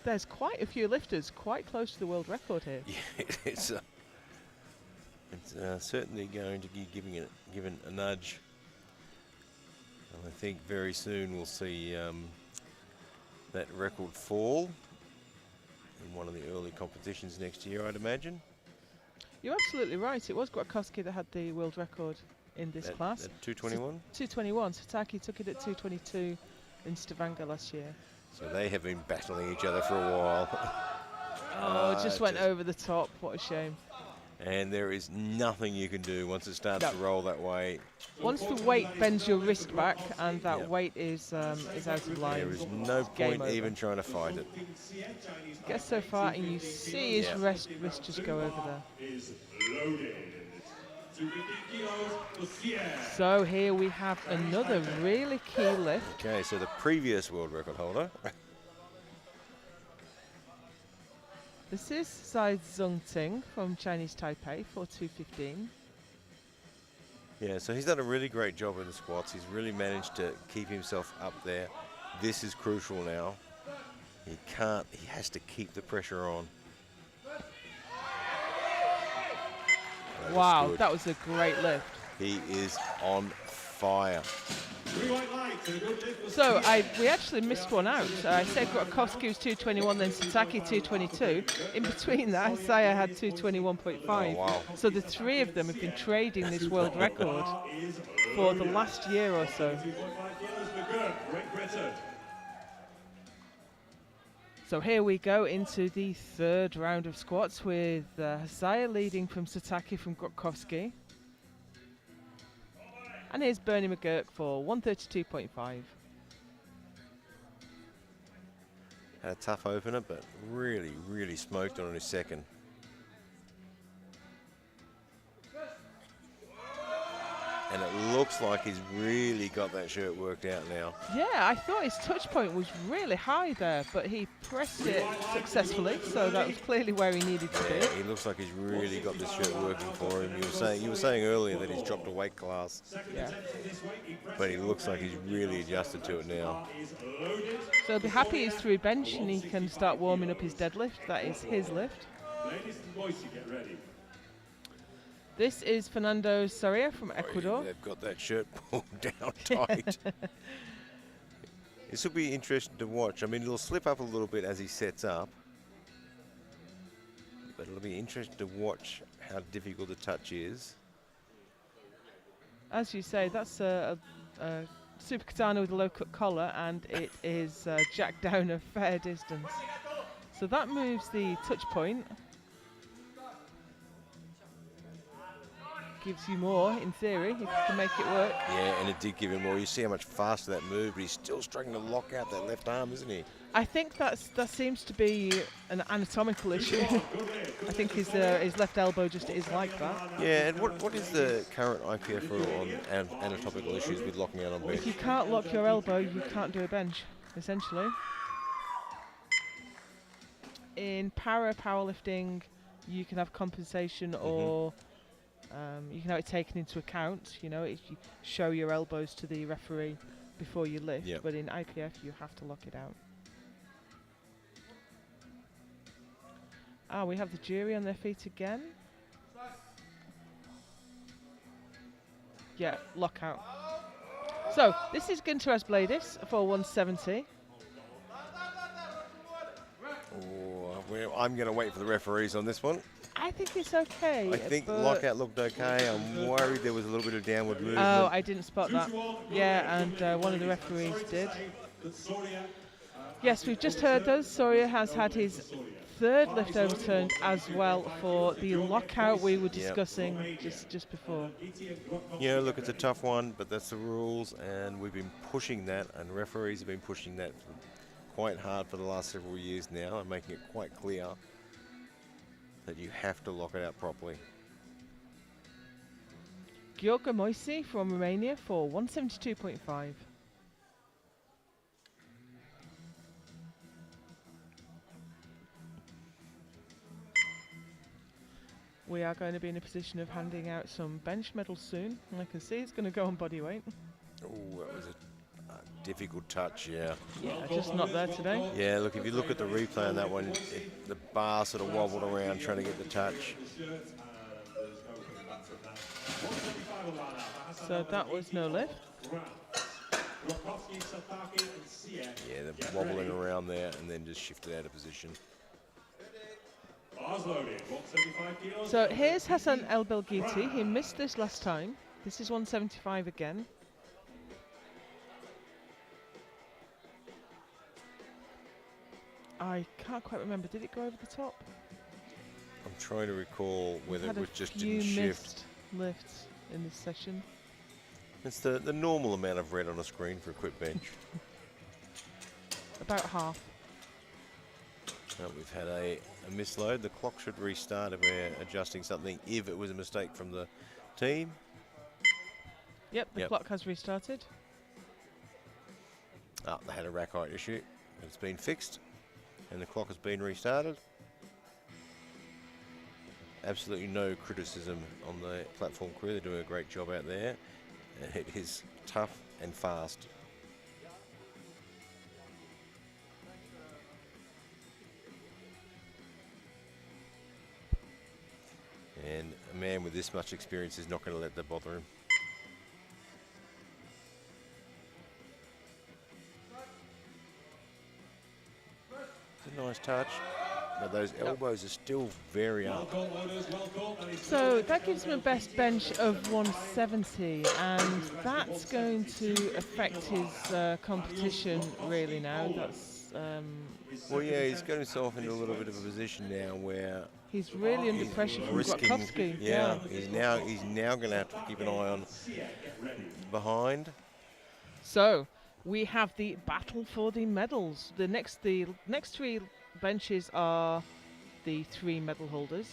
There's quite a few lifters quite close to the world record here. Yeah, it's certainly going to be given a nudge. And I think very soon we'll see that record fall in one of the early competitions next year, I'd imagine. You're absolutely right. It was Grotkowski that had the world record in this class. At 221? 221. Sataki took it at 222 in Stavanger last year. So they have been battling each other for a while. Oh, just went over the top. What a shame. And there is nothing you can do once it starts No. to roll that way. Once the weight bends your wrist back and that Yep. weight is out of line, There is no it's game point over. even trying to fight it. Gets so far and you see his Yeah. wrist just go over there. Is loaded. 250 kilos for Sierra. So here we have another really key lift. Okay, so the previous world record holder. This is Zai Zhongting from Chinese Taipei for 215. Yeah, so he's done a really great job in the squats. He's really managed to keep himself up there. This is crucial now. He has to keep the pressure on. Wow, good. that was a great lift. He is on fire. Three white lights and a good lift for So Sierra. we actually missed one out. I said Grotkowski was 221, then Sataki 222. In between that, Saya had 221.5. Oh, wow. So the three of them have been trading this world record for the last year or so. 2.5 kilos for Gert. Great Britain. So here we go into the third round of squats with Saya leading from Sataki from Grotkowski. And here's Bernie McGurk for 132.5. Had a tough opener, but really, really smoked on his second. And it looks like he's really got that shirt worked out now. Yeah, I thought his touch point was really high there, but he pressed it successfully, so that was clearly where he needed to Yeah, be. he looks like he's really got this shirt working for him. You were saying earlier that he's dropped a weight class, Yeah. but he looks like he's really adjusted to it now. So he'll be happy he's through bench and he can start warming up his deadlift. That is his lift. Ladies and boys, you get ready. This is Fernando Soria from Ecuador. They've got that shirt pulled down tight. This will be interesting to watch. I mean, it'll slip up a little bit as he sets up, but it'll be interesting to watch how difficult the touch is. As you say, that's a super katana with a low cut collar, and it is jacked down a fair distance. So that moves the touch point. Gives you more, in theory, if you can make it work. Yeah, and it did give him more. You see how much faster that moved, but he's still struggling to lock out that left arm, isn't he? I think that seems to be an anatomical issue. I think his left elbow just is like that. Yeah, and what is the current IPF rule on anatomical issues with locking out on bench? If you can't lock your elbow, you can't do a bench, essentially. In powerlifting, you can have compensation or you can have it taken into account, you know, if you show your elbows to the referee before you lift, Yep. but in IPF you have to lock it out. We have the jury on their feet again. Yeah, lockout. So, this is Gunter Asbladis for 170. Oh, well, I'm going to wait for the referees on this one. I think it's okay. I think but lockout looked okay. I'm worried there was a little bit of downward movement. Oh, I didn't spot that. Yeah, and one of the referees did. Yes, we've just heard those. Soria has had his third lift overturned as well for the lockout we were discussing just before. Yeah, look, it's a tough one, but that's the rules, and we've been pushing that, and referees have been pushing that quite hard for the last several years now, and making it quite clear that you have to lock it out properly. Gheorghe Moise from Romania for 172.5. We are going to be in a position of handing out some bench medals soon. And I can see it's going to go on body weight. Oh, that was a difficult touch, yeah. Yeah, just not there today. Yeah, look, if you look at the replay on that one, the bar sort of wobbled around trying to get the touch. So that was no lift. Yeah, they're wobbling around there and then just shifted out of position. So here's Hassan El Belghiti. He missed this last time. This is 175 again. I can't quite remember. Did it go over the top? I'm trying to recall We've whether had it a was just few didn't shift. missed lifts in this session. It's the normal amount of red on a screen for a quick bench. About half. We've had a misload. The clock should restart if we're adjusting something, if it was a mistake from the team. Yep, the clock has restarted. They had a rack height issue. It's been fixed, and the clock has been restarted. Absolutely no criticism on the platform crew. They're doing a great job out there. And it is tough and fast. And a man with this much experience is not going to let that bother him. It's a nice touch, but those elbows are still very up. So that gives him a best bench of 170, and that's going to affect his competition really now. That's well, yeah, he's got himself into a little bit of a position now where he's really under pressure from risking. Grotkowski. Yeah, he's now going to have to keep an eye on behind. So we have the battle for the medals. The next three benches are the three medal holders.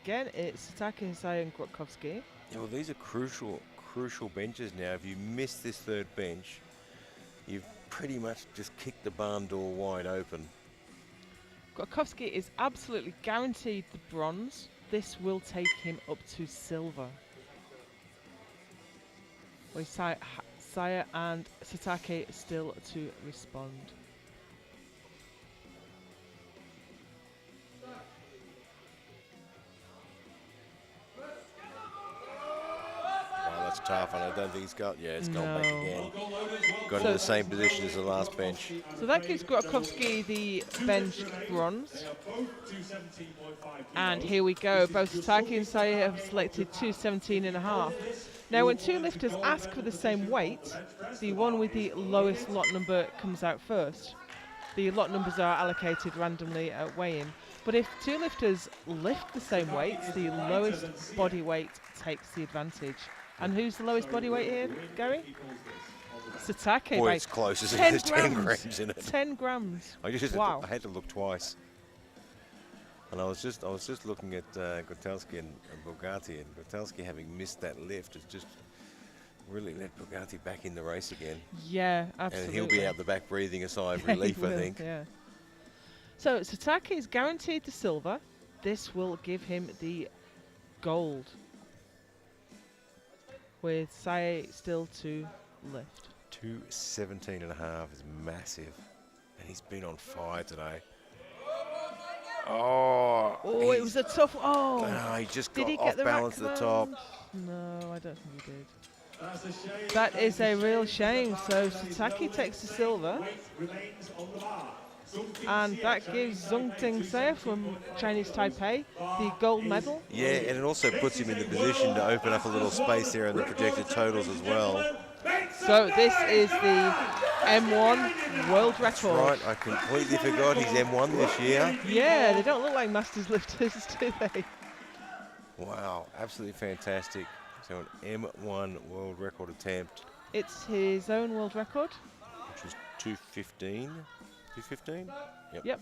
Again, it's Satake, Hisai, and Grotkowski. Yeah, well, these are crucial benches now. If you miss this third bench, you've pretty much just kicked the barn door wide open. Grotkowski is absolutely guaranteed the bronze. This will take him up to silver. With Saya and Satake still to respond. That's tough, and I don't think he's got. Yeah, it's gone back again. Got So in the same position as the last bench. So that gives Grotkowski the bench bronze. And here we go. Both Satake and Saya have selected 217.5. Now, when two lifters ask for the same weight, the one with the lowest lot number comes out first. The lot numbers are allocated randomly at weigh-in. But if two lifters lift the same weights, the lowest body weight takes the advantage. And who's the lowest body weight here, Gary? Satake. Boy, by it's close, isn't 10 it? There's 10 grams. grams in it. 10 grams. I had to look twice. And I was just looking at Gotelski and Bugatti, and Gotelski, having missed that lift, has just really let Bugatti back in the race again. Yeah, absolutely. And he'll be out the back breathing a sigh of relief, I think. Yeah. So Satake is guaranteed the silver. This will give him the gold, with Sae still to lift. 217.5 is massive, and he's been on fire today. Oh, it was a tough. Oh, no, he just did got he off get the balance at the top. No, I don't think he did. That is a real shame. So Satake takes the silver, and that gives Zhongting Xie from Chinese Taipei the gold medal. Yeah, and it also puts him in the position to open up a little space there in the projected totals as well. So this is the M1 world record. Right, I completely forgot he's M1 this year. Yeah, they don't look like Masters lifters, do they? Wow, absolutely fantastic. So an M1 world record attempt. It's his own world record. Which was 215. 215? Yep.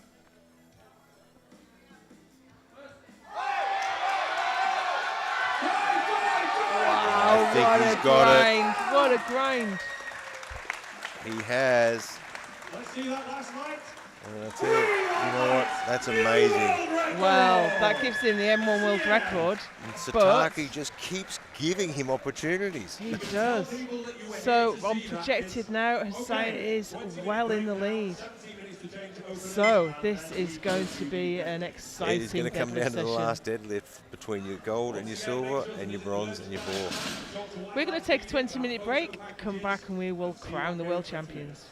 Wow, I think what he's a got grind. What a grind. He has. Let's see that last night. That's it. You know what? That's amazing. Well, that gives him the M1 world record. And Satake just keeps giving him opportunities. He does. So on projected now, Hussein is well in the lead. So this is going to be an exciting It is going to come down to the session. last deadlift between your gold and your silver and your bronze and your ball. We're going to take a 20-minute break, come back and we will crown the world champions.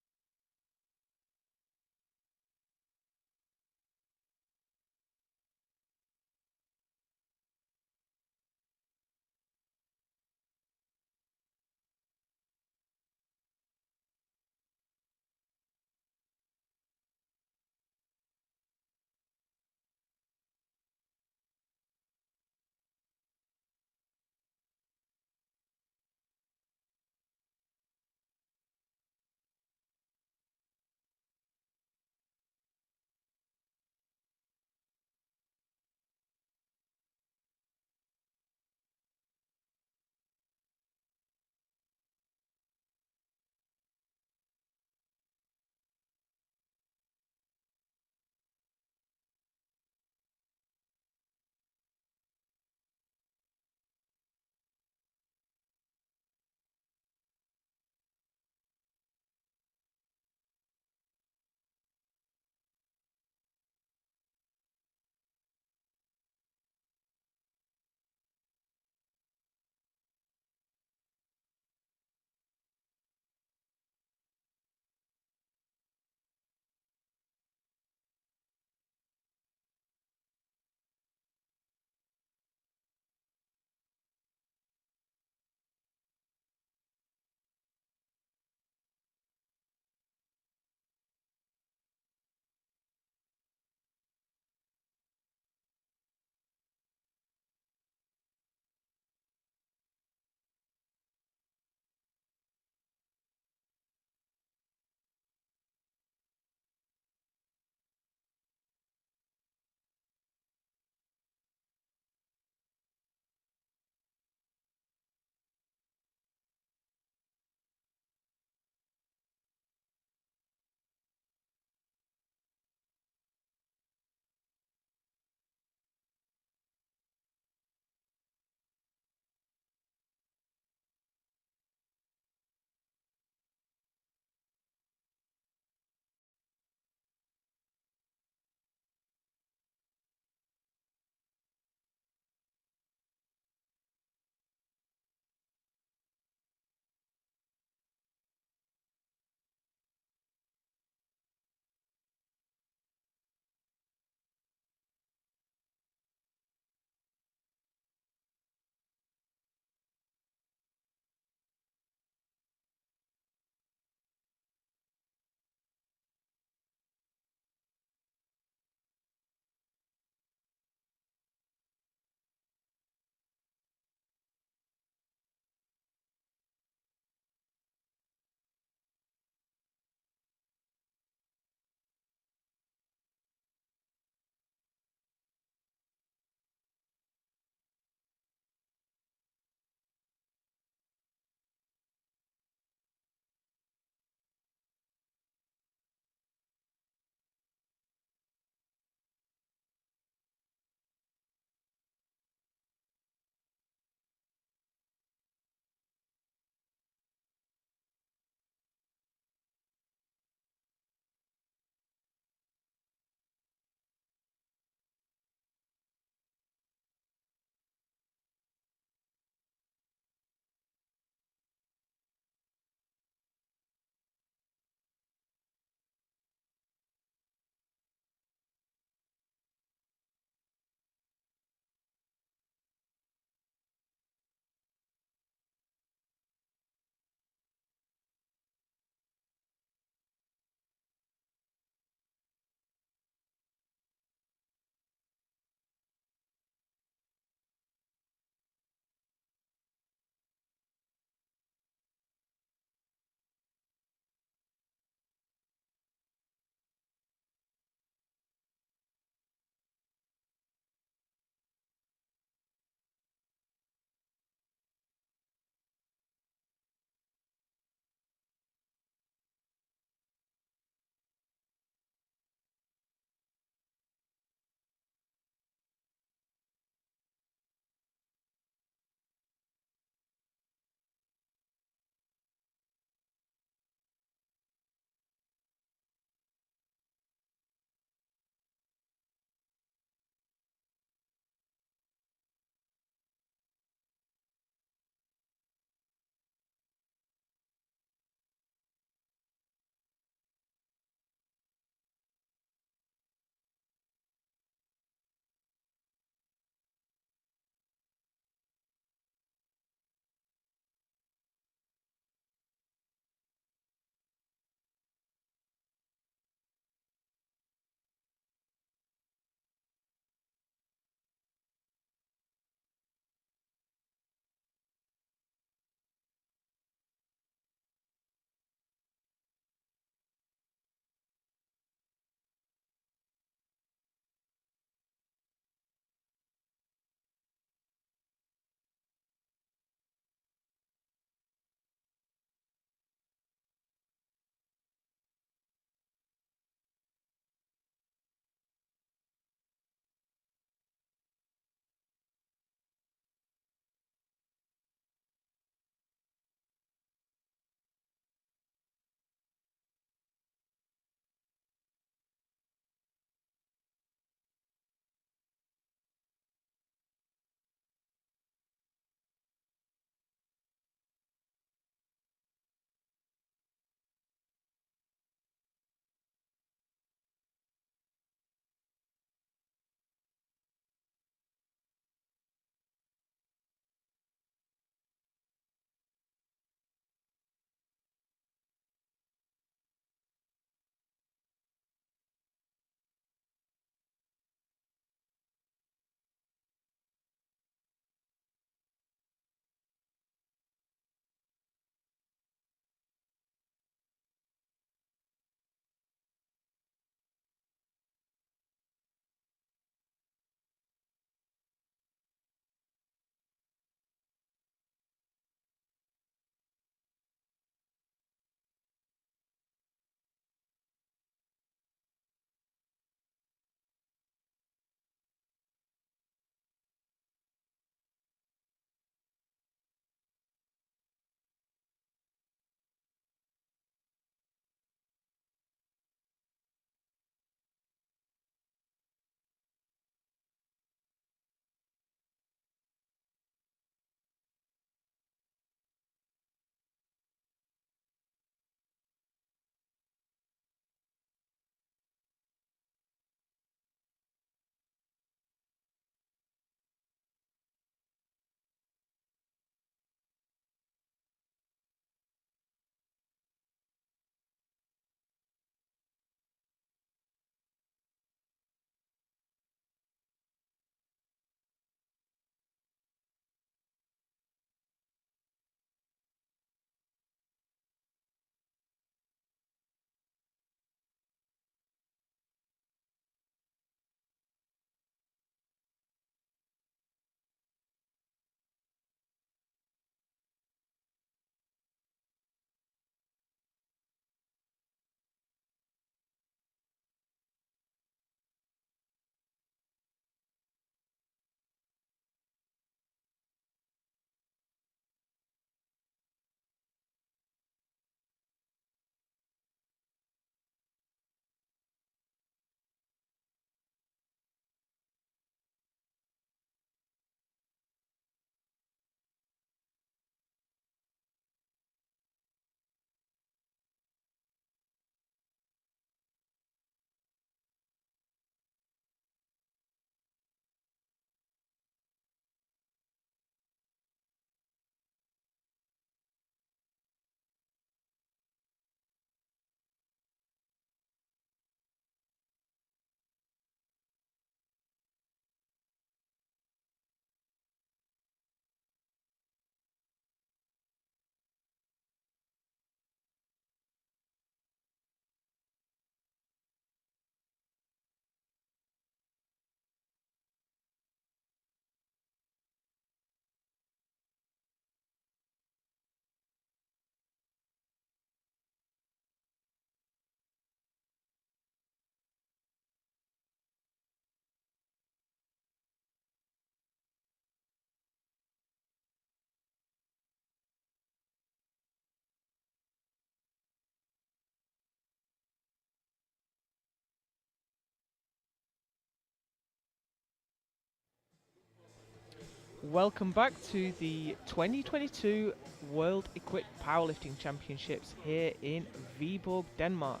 Welcome back to the 2022 World Equipped Powerlifting Championships here in Viborg, Denmark.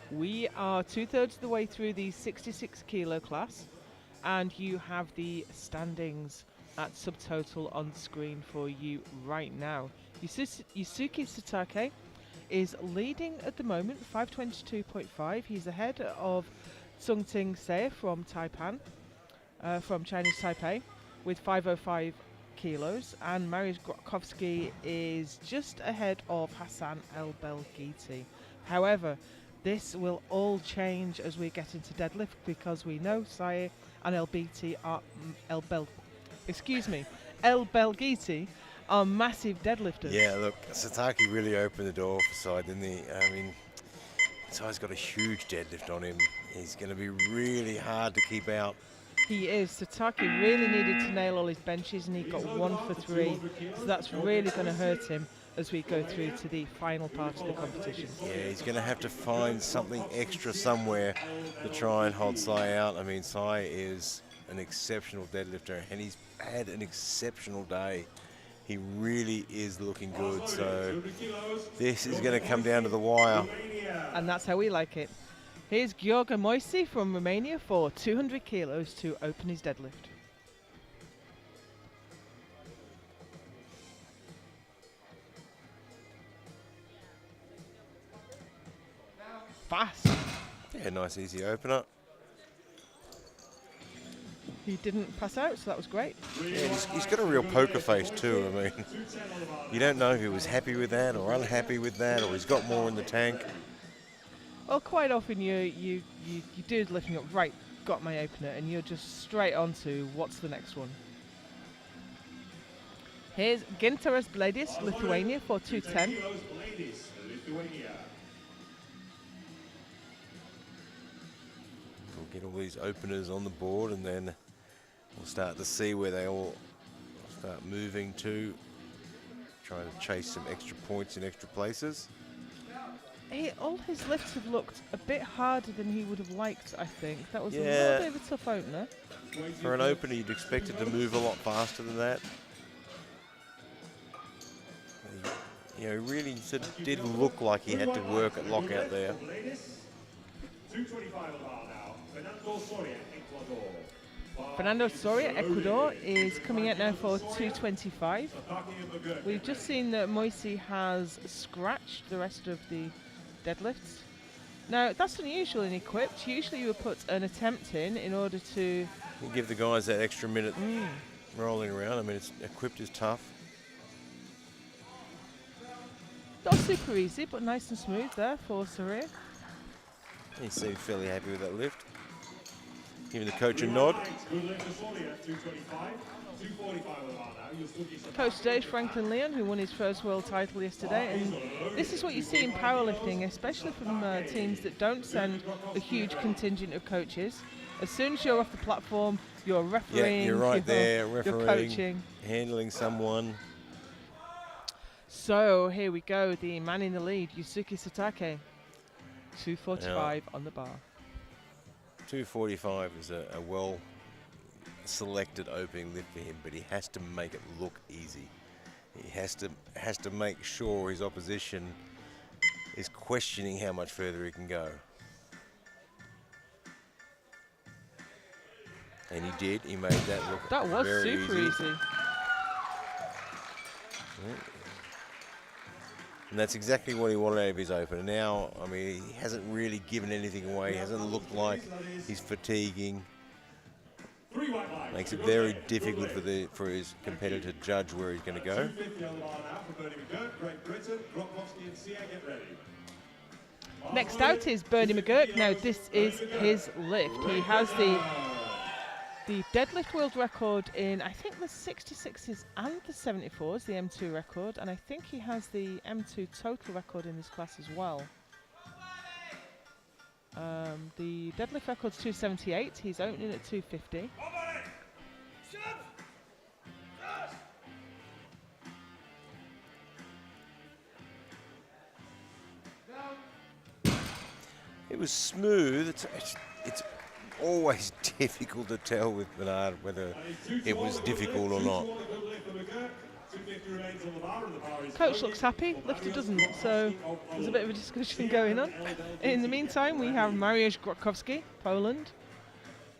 We are 2/3 of the way through the 66 kilo class, and you have the standings at subtotal on screen for you right now. Yusuke Satake is leading at the moment, 522.5. He's ahead of Tsungting Se from from Chinese Taipei, with 505 kilos, and Mariusz Grotkowski is just ahead of Hassan El Belghiti. However, this will all change as we get into deadlift, because we know Saye and El Belghiti are massive deadlifters. Yeah, look, Satake really opened the door for Sai, didn't he? I mean, Sai's got a huge deadlift on him. He's going to be really hard to keep out. He is. Satake really needed to nail all his benches, and he got 1 for 3. So that's really going to hurt him as we go through to the final part of the competition. Yeah, he's going to have to find something extra somewhere to try and hold Sai out. I mean, Sai is an exceptional deadlifter, and he's had an exceptional day. He really is looking good. So this is going to come down to the wire. And that's how we like it. Here's Gheorghe Moise from Romania for 200 kilos to open his deadlift. Fast. Yeah, nice easy opener. He didn't pass out, so that was great. Yeah, he's got a real poker face too. I mean, you don't know if he was happy with that or unhappy with that, or he's got more in the tank. Well, quite often you do lifting up, right, got my opener, and you're just straight on to what's the next one. Here's Gintaras Bledis, Lithuania for 210. We'll get all these openers on the board, and then we'll start to see where they all start moving to, trying to chase some extra points in extra places. All his lifts have looked a bit harder than he would have liked, I think. That was a Yeah. little bit of a tough opener. For an opener, you'd expect it to move a lot faster than that. You know, he really sort of did look like he had to work at lockout there. 225 now. Fernando Soria, Ecuador. Fernando Soria, Ecuador, is coming out now for 225. We've just seen that Moise has scratched the rest of the deadlifts. Now, that's unusual in equipped. Usually you would put an attempt in order to... You give the guys that extra minute rolling around. I mean, equipped is tough. Not super easy, but nice and smooth there for Soria. He seemed fairly happy with that lift. Giving the coach a nod. Coach today is Franklin Leon, who won his first world title yesterday, and this is what you see in powerlifting, especially from teams that don't send a huge contingent of coaches. As soon as you're off the platform, you're refereeing, Yeah, you're right there, you're refereeing, coaching, handling someone. So here we go, the man in the lead, Yusuke Satake, 245 on the bar. 245 is a well selected opening lift for him, but he has to make it look easy. He has to make sure his opposition is questioning how much further he can go. And he did. He made that look That was very super easy. And that's exactly what he wanted out of his opener. Now, I mean, he hasn't really given anything away. He hasn't looked like he's fatiguing. Makes it very difficult for his competitor to judge where he's going to go. Next out is Bernie McGurk. Now this is his lift. He has the deadlift world record in, I think, the 66s and the 74s, the M2 record, and I think he has the M2 total record in this class as well. The deadlift record's 278. He's opening at 250. It was smooth. It's always difficult to tell with Bernard whether it was difficult or not. Coach looks happy, lifter doesn't, so there's a bit of a discussion going on. In the meantime, we have Mariusz Grokowski, Poland,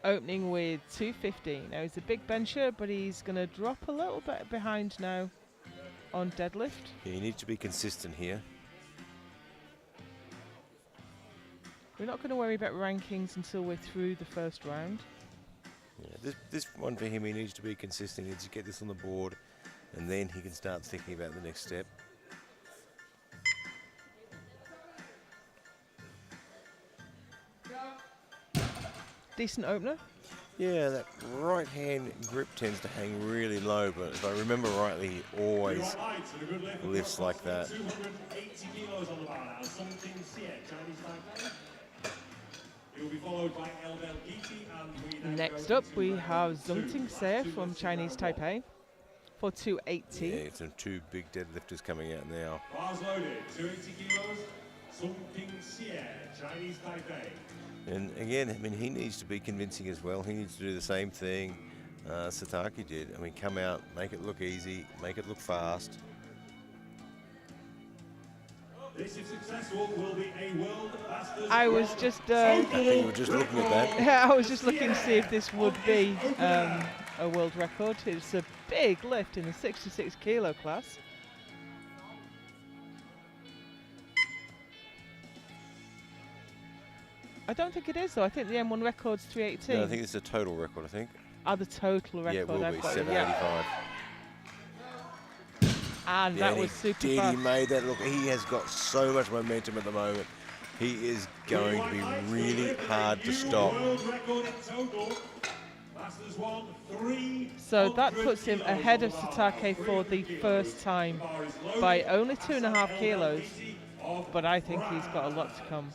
opening with 250. Now he's a big bencher, but he's going to drop a little bit behind now on deadlift. Yeah, you need to be consistent here. We're not going to worry about rankings until we're through the first round. Yeah, this one for him, he needs to be consistent. He needs to get this on the board, and then he can start thinking about the next step. Decent opener. Yeah, that right hand grip tends to hang really low, but if I remember rightly, he always lifts like that. 280 kilos on the bar now. Something Xie, Chinese Taipei. He will be followed by El Belghiti, and we Next up, we have Zhongting Se from Chinese Taipei for 280. Yeah, some two big deadlifters coming out now. bars loaded, 280 kilos. Something Xie, Chinese Taipei. And again, I mean, he needs to be convincing as well. He needs to do the same thing Satake did. I mean, come out, make it look easy, make it look fast. This, if successful, will be a World Masters. I was just, I think you were just looking at that. yeah, I was just looking to see if this would be a world record. It's a big lift in the 66 kilo class. I don't think it is though. I think the M1 record's 318. No, I think it's a total record, I think. The total record. Yeah, it will I've be, got it, 785. And Yeah, that was super He fast. made that look. He has got so much momentum at the moment. He is going to be really hard to stop. World record in total. Masters won 3. So that puts him ahead of Satake for the first time by only 2.5 kilos. But I think he's got a lot to come.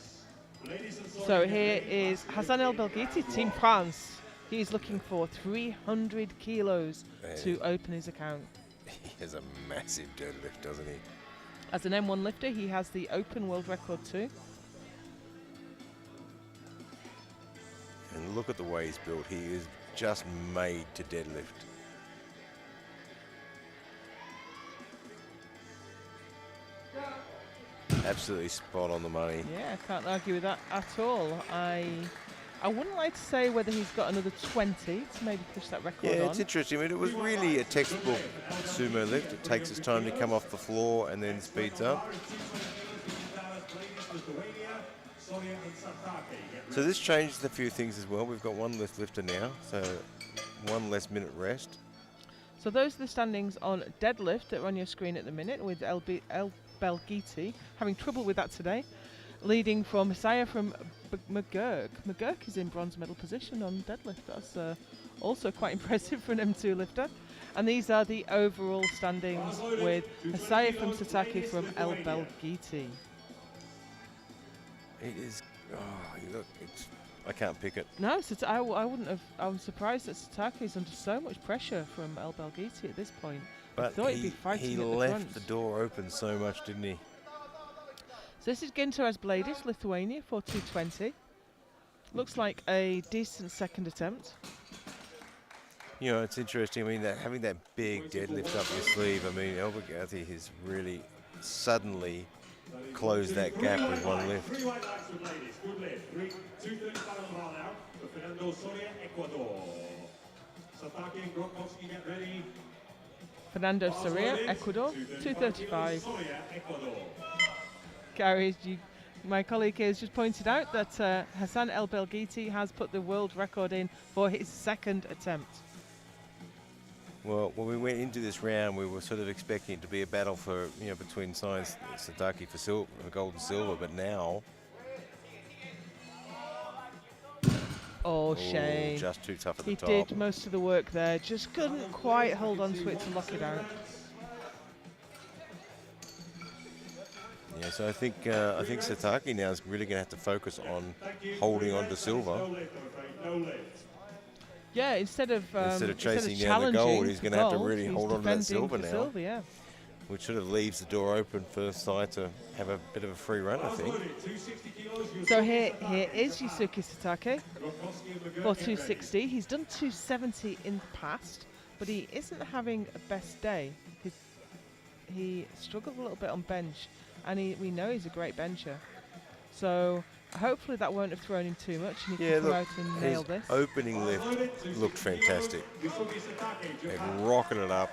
So here is Hassan El Belghiti, Team France. He's looking for 300 kilos to open his account. He has a massive deadlift, doesn't he? As an M1 lifter, he has the open world record too. And look at the way he's built. He is just made to deadlift. Absolutely spot on the money. Yeah, I can't argue with that at all. I wouldn't like to say whether he's got another 20 to maybe push that record Yeah, on. it's interesting. I mean, it was really a textbook sumo lift. It takes its time to come off the floor and then speeds up. So this changed a few things as well. We've got one less lifter now, so 1 less minute rest. So those are the standings on deadlift that are on your screen at the minute, with El Belghiti having trouble with that today, leading from Messiah from McGurk. McGurk is in bronze medal position on deadlift. That's also quite impressive for an M2 lifter. And these are the overall standings, with Messiah from Satake from El Belghiti. It is, oh, look, I can't pick it. No, I wouldn't have. I'm surprised that Satake is under so much pressure from El Belghiti at this point. I But thought he'd be fighting he at the left front. the door open so much, didn't he? So this is Gintaras Bladis, Lithuania, for 220. Looks like a decent second attempt. You know, it's interesting. I mean, having that big deadlift up your sleeve. I mean, El Belghiti has really suddenly closed that gap with one lift. 3 white lights with ladies. Good lift. 235 on the bar now for Fernando Soria, Ecuador. Satake and Grokowski, get ready. Fernando Soria, Ecuador, 235. Soria, Ecuador. Gary, my colleague here has just pointed out that Hassan El Belghiti has put the world record in for his second attempt. Well, when we went into this round, we were sort of expecting it to be a battle for, you know, between Science and Satake for gold and silver, but now, Oh, shame. just too tough at the He top. did most of the work there, just couldn't quite hold on to it to lock it out. Yeah, so I think Satake now is really going to have to focus on holding on to silver. No lift, I'm afraid. No lift. Yeah, instead of Instead of chasing down the challenging gold, he's for going to have to gold, really he's hold on to that defending silver for now. silver, yeah. which sort of leaves the door open for Sai to have a bit of a free run, I think. So here is Yusuke Satake for 260. He's done 270 in the past, but he isn't having a best day. He struggled a little bit on bench, and we know he's a great bencher. So hopefully that won't have thrown him too much, and he can come out and nail his this. Opening lift looked fantastic. It rocketed up.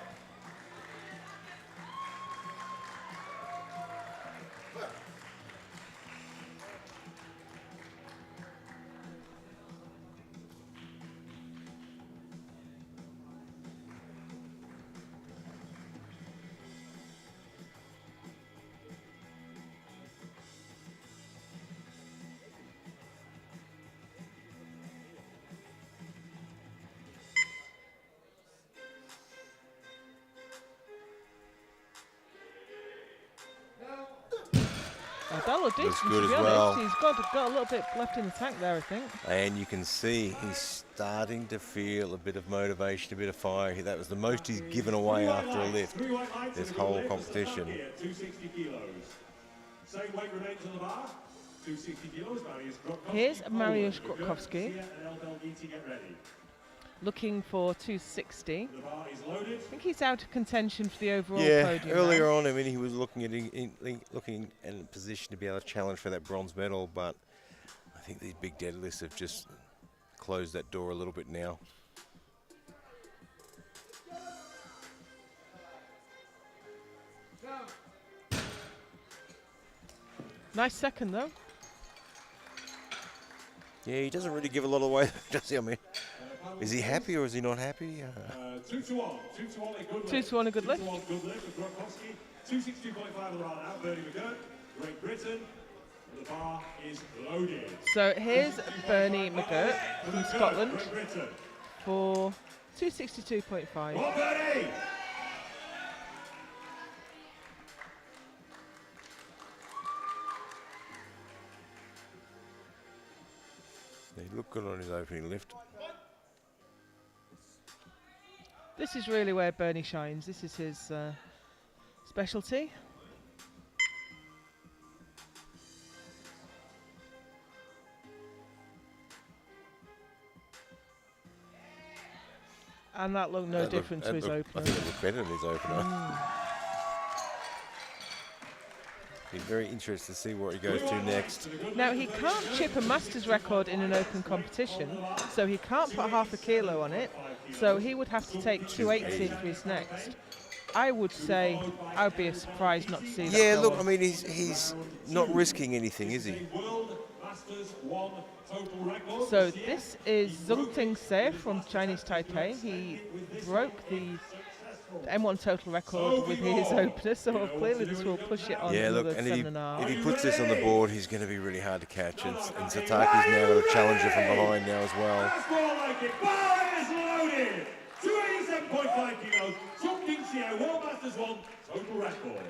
Oh, that looked decent, good to be as honest. well. He's got a little bit left in the tank there, I think. And you can see he's starting to feel a bit of motivation, a bit of fire. That was the most he's given away after a lift this whole competition. 260 kilos. Same weight remains on the bar. 260 kilos. Here's Mariusz Grotkowski looking for 260. The bar is loaded. I think he's out of contention for the overall podium. Earlier now. on, I mean, he was looking in a position to be able to challenge for that bronze medal, but I think these big deadlifts have just closed that door a little bit now. Nice second though. Yeah, he doesn't really give a lot away, does he? I mean, is he happy or is he not happy? 2 to 1. 2 to 1, a good lift. 2 to 1, a good lift. 2 to 1, good lift with Grotkowski. 262.5 on the round out. Bernie McGirt, Great Britain. The bar is loaded. So here's Bernie McGirt from Scotland Great Britain. for 262.5. Come on, Bernie! He looked good on his opening lift. This is really where Bernie shines. This is his specialty. And that looked no different to his I opener. think it looked better than his opener. Be very interested to see what he goes to next. Now, he can't chip a master's record in an open competition, so he can't put half a kilo on it, so he would have to take 280 for his next. I would say I would be surprised not to see that. Yeah, go look, on. I mean, he's not risking anything, is he? World Masters 1 total record. So this is Zhongting Se from Chinese Taipei. He broke the M1 total record with his opener, so clearly this will push it on Yeah, another look, and 7.5. if he puts this on the board, he's going to be really hard to catch. And Sataki's now got a challenger from behind now as well. That's more like it. Bar is loaded. 287.5 kilos. Zhongting Se, World Masters 1 total record.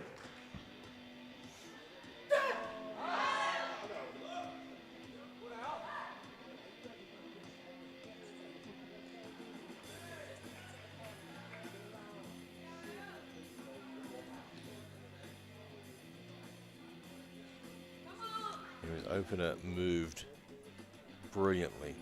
His opener moved brilliantly.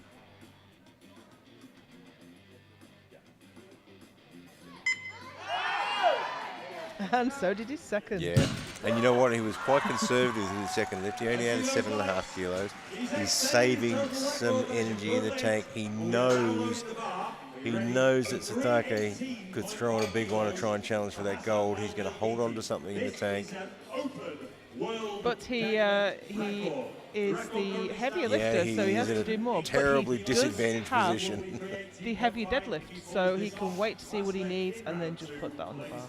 And so did his second. Yeah, and you know what? He was quite conservative with his second lift. He only added 7.5 kilos. He's saving some energy in the tank. He knows that Satake could throw in a big one to try and challenge for that gold. He's going to hold on to something in the tank. But he is the heavier lifter, so he has to do more. Terribly But he does disadvantaged have position. the heavy deadlift, so he can wait to see what he needs and then just put that on the bar.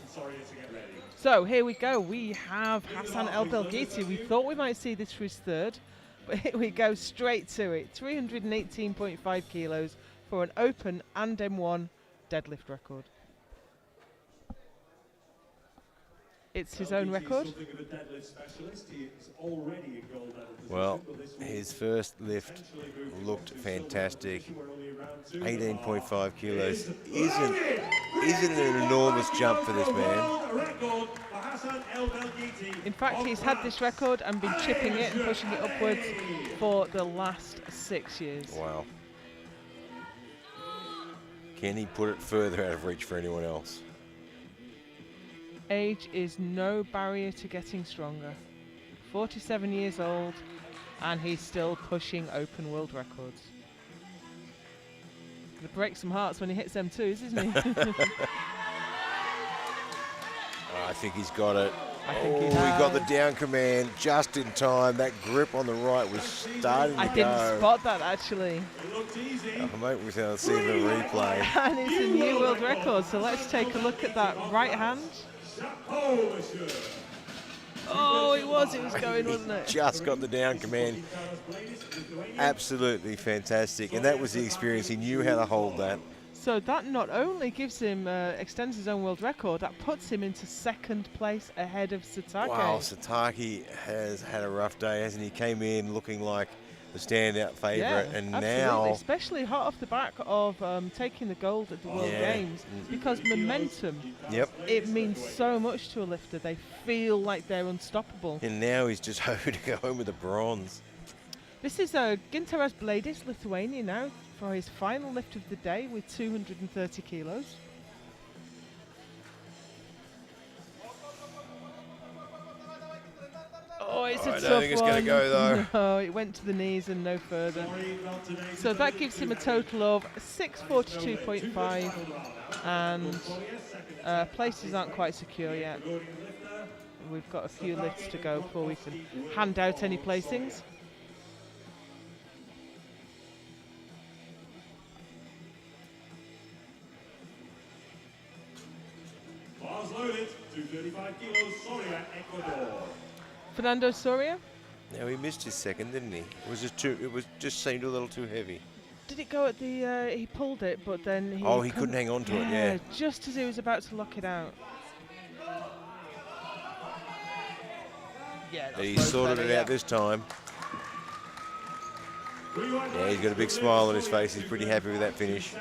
So here we go. We have Hassan El Belghiti. We thought we might see this for his third, but here we go straight to it. 318.5 kilos for an open and M1 deadlift record. It's his own record. Well, his first lift looked fantastic. 18.5 kilos isn't an enormous jump for this man. In fact, he's had this record and been chipping it and pushing it upwards for the last 6 years. Wow. Can he put it further out of reach for anyone else? Age is no barrier to getting stronger. 47 years old, and he's still pushing open world records. Gonna break some hearts when he hits them twos, isn't he? I think he's got it. I think he He got the has. down command just in time. That grip on the right was starting to I go. didn't spot that actually. I might without seeing the replay. And it's a new world record, so let's take a look at that right hand. Oh, it was going, wasn't it? Just got the down command. Absolutely fantastic. And that was the experience. He knew how to hold that. So that not only gives him, extends his own world record, that puts him into 2nd place ahead of Satake. Wow, Satake has had a rough day, hasn't he? Came in looking like the standout favourite, and absolutely. now Especially hot off the back of taking the gold at the World Games, because momentum, it means so much to a lifter. They feel like they're unstoppable. And now he's just hoping to go home with the bronze. This is Gintaras Bladis, Lithuania now, for his final lift of the day with 230 kilos. Oh, it's a tough one. I don't think it's going to go though. No, it went to the knees and no further. So that gives him a total of 642.5, and places aren't quite secure yet. We've got a few lifts to go before we can hand out any placings. Bars loaded, 235 kilos, Soria, Ecuador. Fernando Soria, Now he missed his second, didn't he? It was just too. It was just seemed a little too heavy. did it go at the, he pulled it, but then he... Oh, he couldn't hang on to it, yeah. Just as he was about to lock it out. Yeah, But he sorted it out this time. Yeah, he's got a big smile on his face. He's pretty happy with that finish.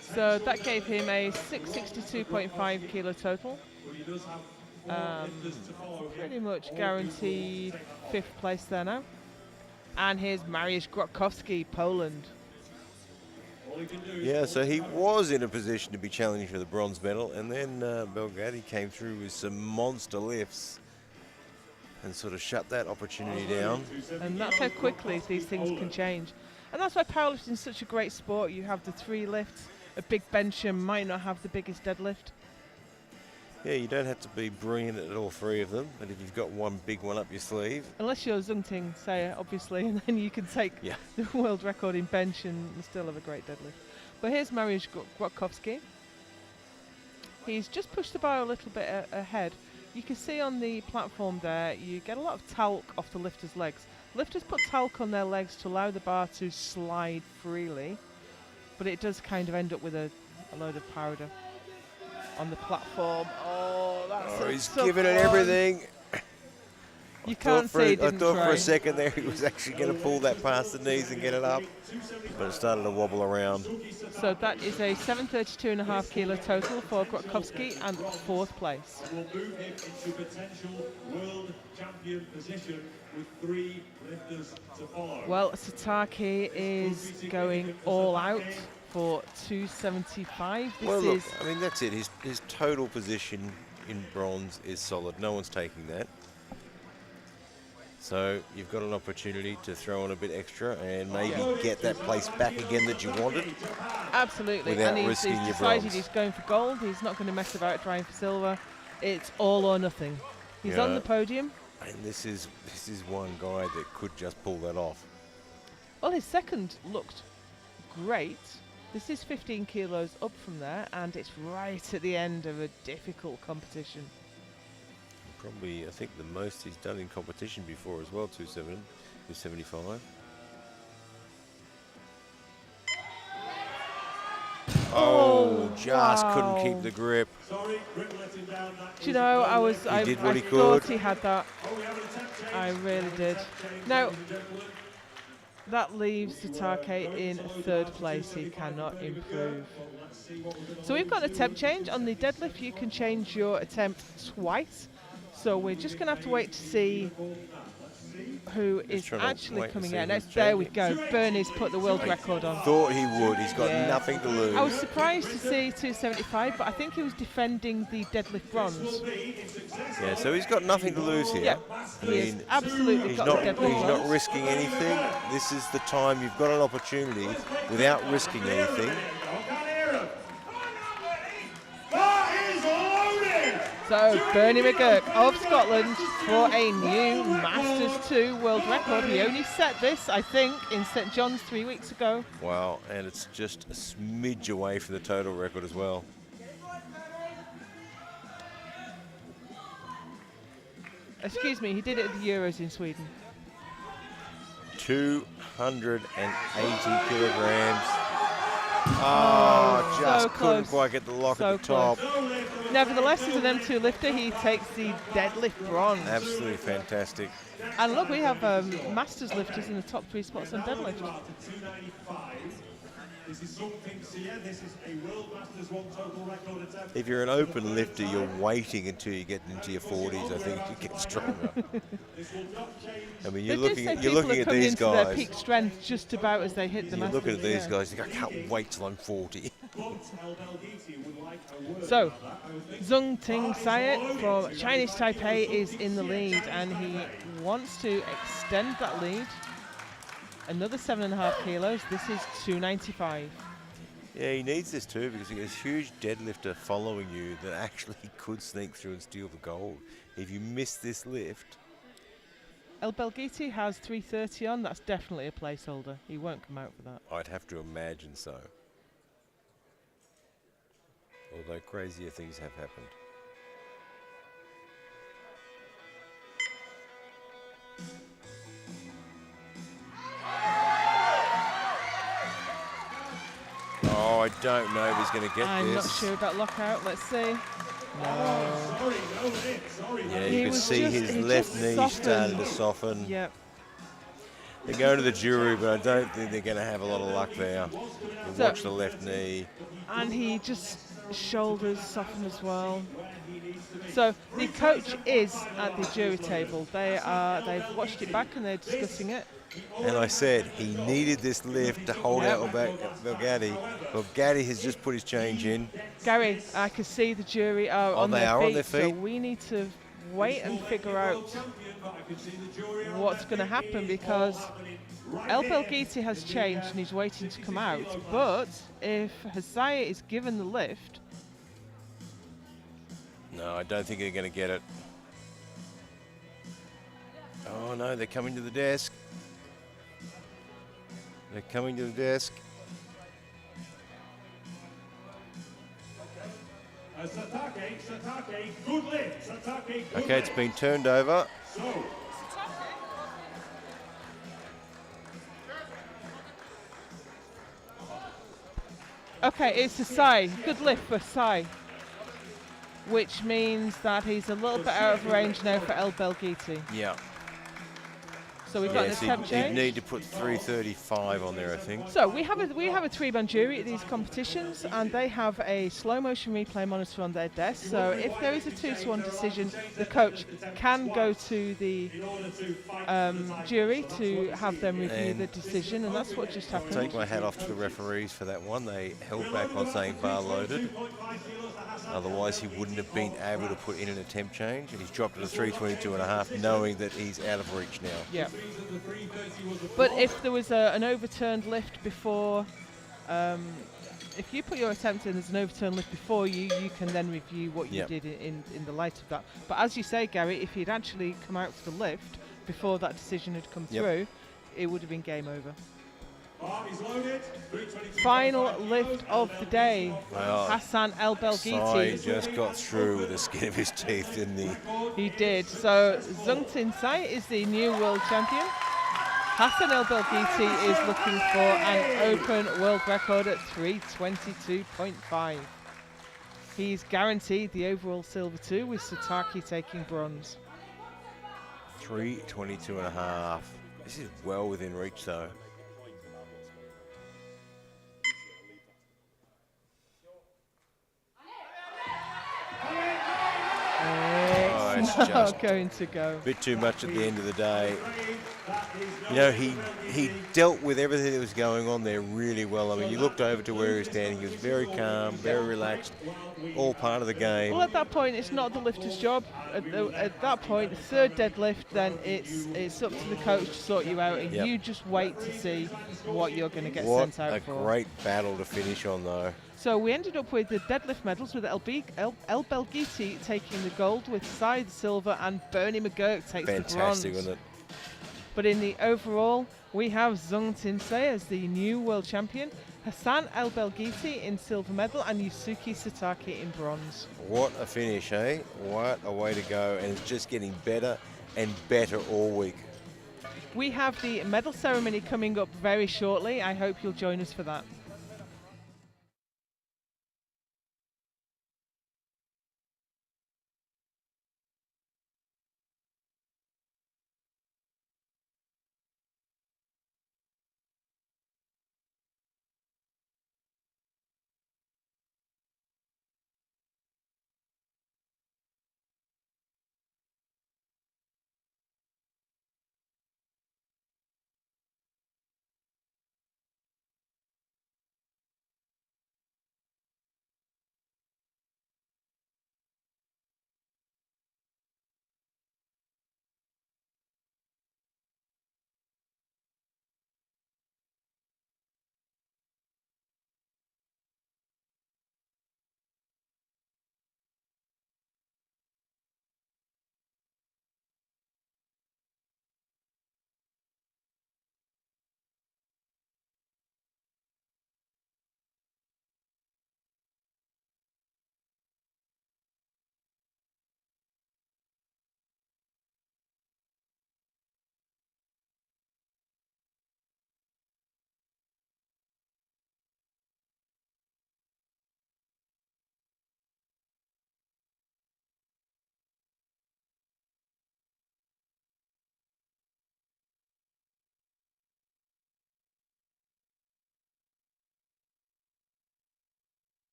So that gave him a 662.5 kilo total. Pretty much guaranteed 5th place there now. And here's Mariusz Grotkowski, Poland. Yeah, so he was in a position to be challenging for the bronze medal, and then Belgradi came through with some monster lifts and sort of shut that opportunity down. And that's how quickly these things can change. And that's why powerlifting is such a great sport. You have the 3 lifts. A big bencher might not have the biggest deadlift. Yeah, you don't have to be brilliant at all 3 of them, but if you've got one big one up your sleeve. Unless you're Zungting Sayer, obviously, and then you can take the world record in bench and still have a great deadlift. But here's Mariusz Grotkowski. He's just pushed the bar a little bit ahead. You can see on the platform there, you get a lot of talc off the lifter's legs. Lifters put talc on their legs to allow the bar to slide freely, but it does kind of end up with a load of powder on the platform. Oh, that's he's giving it everything. You can't see he didn't I thought try. for a second there he was actually going to pull that past the knees and get it up, but it started to wobble around. So that is a 732.5 kilo total for Grotkowski and 4th place. Will move him into potential world champion position with 3 lifters to follow. Well, Satake is going all out for 275. Well, look, I mean, that's it. His total position in bronze is solid. No one's taking that. So you've got an opportunity to throw on a bit extra and maybe get that place back again that you wanted. Absolutely. Without And risking he's your decided bronze. he's going for gold. He's not going to mess about trying for silver. It's all or nothing. He's on the podium. And this is one guy that could just pull that off. Well, his second looked great. This is 15 kilos up from there, and it's right at the end of a difficult competition. Probably, I think, the most he's done in competition before as well, 275. Oh, just couldn't keep the grip. Sorry, grip let him down. Do you know, I did what he thought could. he had that. I really did. Now, That leaves Satake in third place. He cannot improve. So we've got an attempt change. On the deadlift, you can change your attempt twice. So we're just going to have to wait to see who is actually coming in. There we go. Bernie's put the world record on. Thought he would. He's got nothing to lose. I was surprised to see 275, but I think he was defending the deadlift bronze. Yeah, so he's got nothing to lose here. Yeah, he absolutely got the deadlift bronze. He's not risking anything. This is the time you've got an opportunity without risking anything. So Bernie McGurk of Scotland for a new Masters 2 world record. He only set this, I think, in St John's 3 weeks ago. Wow, and it's just a smidge away from the total record as well. Excuse me, he did it at the Euros in Sweden. 280 kilograms. Oh, just so couldn't quite get the lock at the top. Nevertheless, as an M2 lifter, he takes the deadlift bronze. Absolutely fantastic. And look, we have Masters lifters in the top 3 spots on deadlift. If you're an open lifter, you're waiting until you get into your 40s, I think, to get stronger. I mean, you're looking at these guys. Their peak strength just about as they hit the Masters. You're looking at these guys, you think, I can't wait till I'm 40. So, Zhong Ting Sayat from Chinese Taipei is in the lead, and he wants to extend that lead. Another 7.5 kilos. This is 295. Yeah, he needs this too, because he has a huge deadlifter following you that actually could sneak through and steal the gold. If you miss this lift. El Belghiti has 330 on. That's definitely a placeholder. He won't come out for that. I'd have to imagine so. Although crazier things have happened. Oh, I don't know if he's going to get I'm this. not sure about lockout. Let's see. No. Yeah, you can see his left knee starting to soften. Yep. They're going to the jury, but I don't think they're going to have a lot of luck there. You watch the left knee. And he just shoulders soften as well. So the coach is at the jury table. They've watched it back and they're discussing it. And I said he needed this lift to hold out Belghiti. Belghiti has just put his change in. Gary, I can see the jury are on their feet. So we need to wait and figure out what's going to happen, because El Belghiti has changed and he's waiting to come out. But if Hazaya is given the lift... No, I don't think they're going to get it. Oh no, they're coming to the desk. They're coming to the desk. Satake, good lift. Satake, good okay, it's been turned over. Okay, it's a Sai. Good lift for Sai. Which means that he's a little bit out of range now for El Belghiti. Yeah. So we've got an attempt change. You need to put 335 on there, I think. So we have a 3-man jury at these competitions, and they have a slow motion replay monitor on their desk. So if there is a 2-to-1 decision, the coach can go to the jury to have them review the decision, and that's what just happened. Take my hat off to the referees for that one. They held back on saying bar loaded. Otherwise, he wouldn't have been able to put in an attempt change, and he's dropped it to 322.5, knowing that he's out of reach now. Yeah. But if there was an overturned lift before, if you put your attempt in, there's an overturned lift before you can then review what you did in the light of that. But as you say, Gary, if he'd actually come out for the lift before that decision had come through, it would have been game over. Final lift of the day. Well, Hassan El Belghiti. Sai just got through with the skin of his teeth, didn't he? He did. So Zhong Tin Sai is the new world champion. Hassan El Belghiti is looking for an open world record at 322.5. He's guaranteed the overall silver too, with Satake taking bronze. 322.5. This is well within reach though. just going to go. a bit too much at the end of the day. You know, he dealt with everything that was going on there really well. I mean, you looked over to where he was standing. He was very calm, very relaxed, all part of the game. Well, at that point, it's not the lifter's job. At that point, the third deadlift, then it's up to the coach to sort you out, and Yep. you just wait to see what you're going to get What sent out a for. great battle to finish on, though. So we ended up with the deadlift medals with El Belghiti taking the gold, with Sai the silver, and Bernie McGurk takes the bronze. Fantastic, wasn't it? But in the overall, we have Zung Tinsei as the new world champion, Hassan El Belghiti in silver medal, and Yusuke Satake in bronze. What a finish, eh? What a way to go. And it's just getting better and better all week. We have the medal ceremony coming up very shortly. I hope you'll join us for that.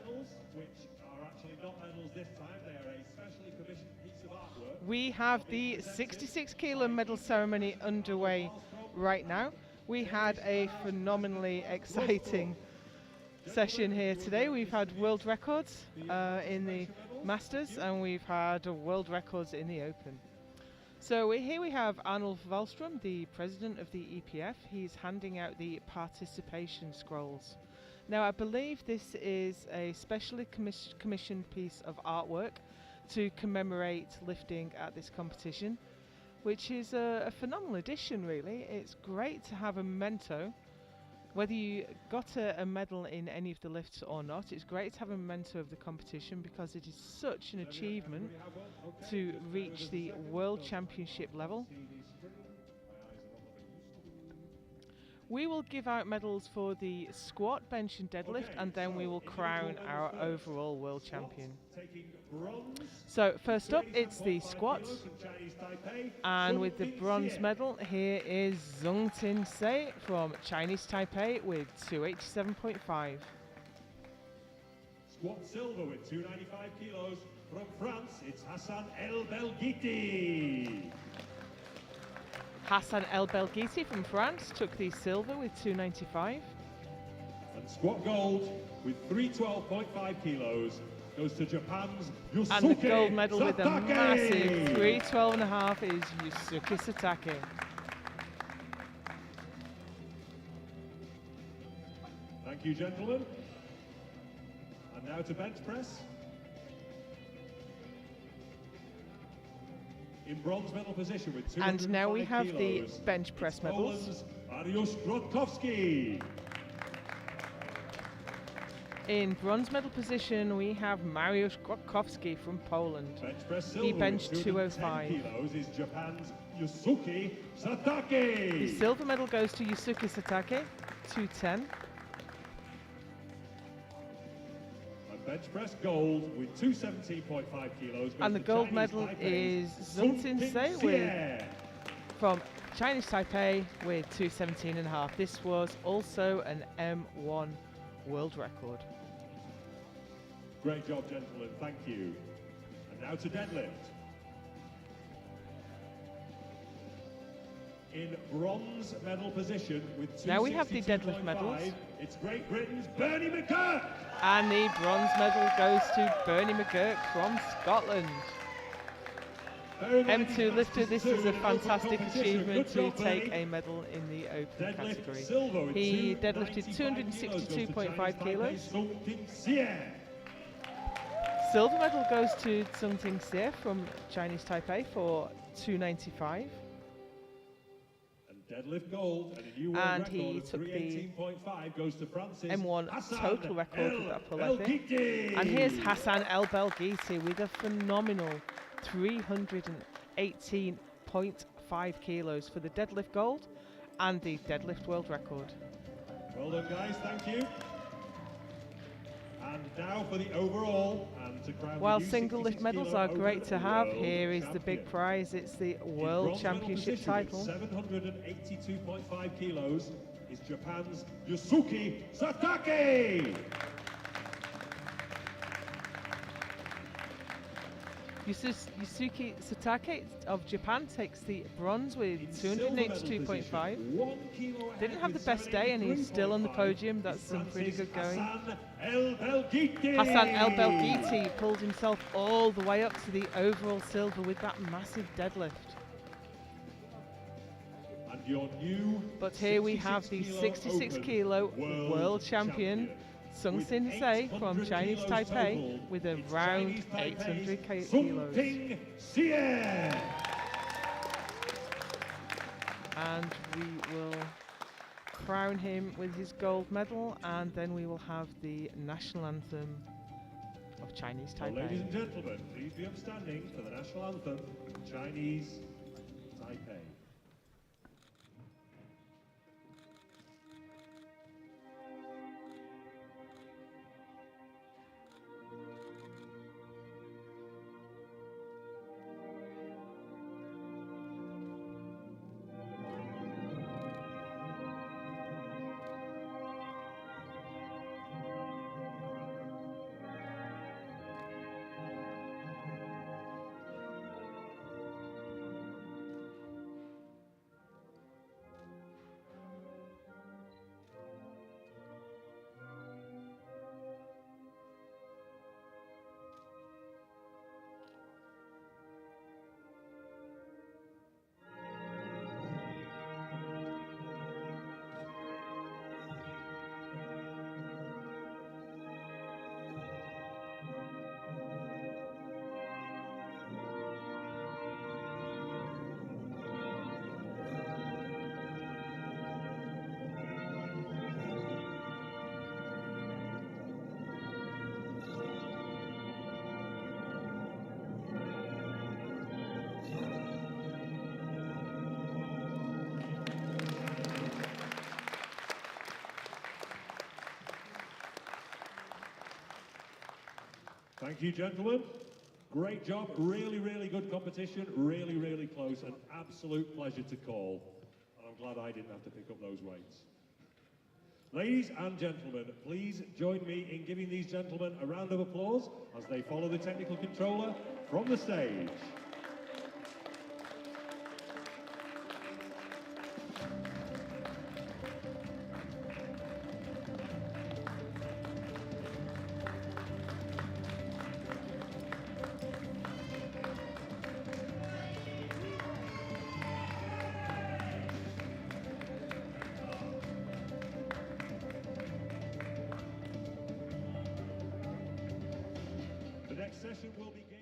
medals, which are actually not medals this time. They are a specially commissioned piece of artwork. We have the 66 kilo medal ceremony underway right now. We had a phenomenally exciting session here today. We've had world records in the Masters, and we've had world records in the Open. So here we have Arnold Wallström, the president of the EPF. He's handing out the participation scrolls. Now, I believe this is a specially commissioned piece of artwork to commemorate lifting at this competition, which is a phenomenal addition, really. It's great to have a memento. Whether you got a medal in any of the lifts or not, it's great to have a memento of the competition because it is such an achievement to reach the World Championship level. We will give out medals for the squat, bench and deadlift, and then we will crown our overall world champion. So first up, it's the squat, and with the bronze medal here is Zhongtin Se from Chinese Taipei with 287.5. Squat silver with 295 kilos from France, it's Hassan El Belghiti. Hassan El Belghiti from France took the silver with 295. And squat gold with 312.5 kilos goes to Japan's Yusuke And the gold medal with a Satake. massive 312.5 is Yusuke Satake. Thank you, gentlemen. And now to bench press. In bronze medal position with 205 And now we have kilos, the bench press it's medals. Poland's Mariusz Grotkowski. In bronze medal position, we have Mariusz Grotkowski from Poland. Bench press silver He benched with 205. 210 kilos is Japan's Yusuke Satake. The silver medal goes to Yusuke Satake, 210. And bench press gold with 217.5 kilos. And the gold medal is Zhongtin Se from Chinese Taipei with 217.5. This was also an M1 world record. Great job, gentlemen. Thank you. And now to deadlift. In bronze medal position with Now we have the deadlift 262.5, medals. it's Great Britain's Bernie McGurk. And the bronze medal goes to Bernie McGurk from Scotland. M2 lifter, this is a fantastic achievement to take a medal in the open category. He deadlifted 262.5 kilos. Silver medal goes to Zhongtin Se from Chinese Taipei for 295. Deadlift gold and a new world And record he of took the 318.5 goes to France's M1 Hassan total record with that pull, I think. Belghiti. And here's Hassan El Belghiti with a phenomenal 318.5 kilos for the deadlift gold and the deadlift world record. Well done, guys. Thank you. And now for the overall and to crown While the new single lift 66 medals kilo are great open to have, world here is the champion. big prize. It's the In World bronze medal Championship position title. with 782.5 kilos is Japan's Yusuke Satake. Yusuke Satake of Japan takes the bronze with 282.5. Didn't have the best day and he's still on the podium. That's some pretty good going. Hassan El Belghiti pulled himself all the way up to the overall silver with that massive deadlift. And your new But here we have the 66 kilo world champion, Zhongtin Se from Chinese Taipei with around 800 kilos. And we will crown him with his gold medal, and then we will have the national anthem of Chinese Well, ladies Taipei. and gentlemen, please be upstanding for the national anthem, Chinese Taipei. Thank you, gentlemen. Great job. Really, really good competition. Really, really close. An absolute pleasure to call. And I'm glad I didn't have to pick up those weights. Ladies and gentlemen, please join me in giving these gentlemen a round of applause as they follow the technical controller from the stage. The next session will begin.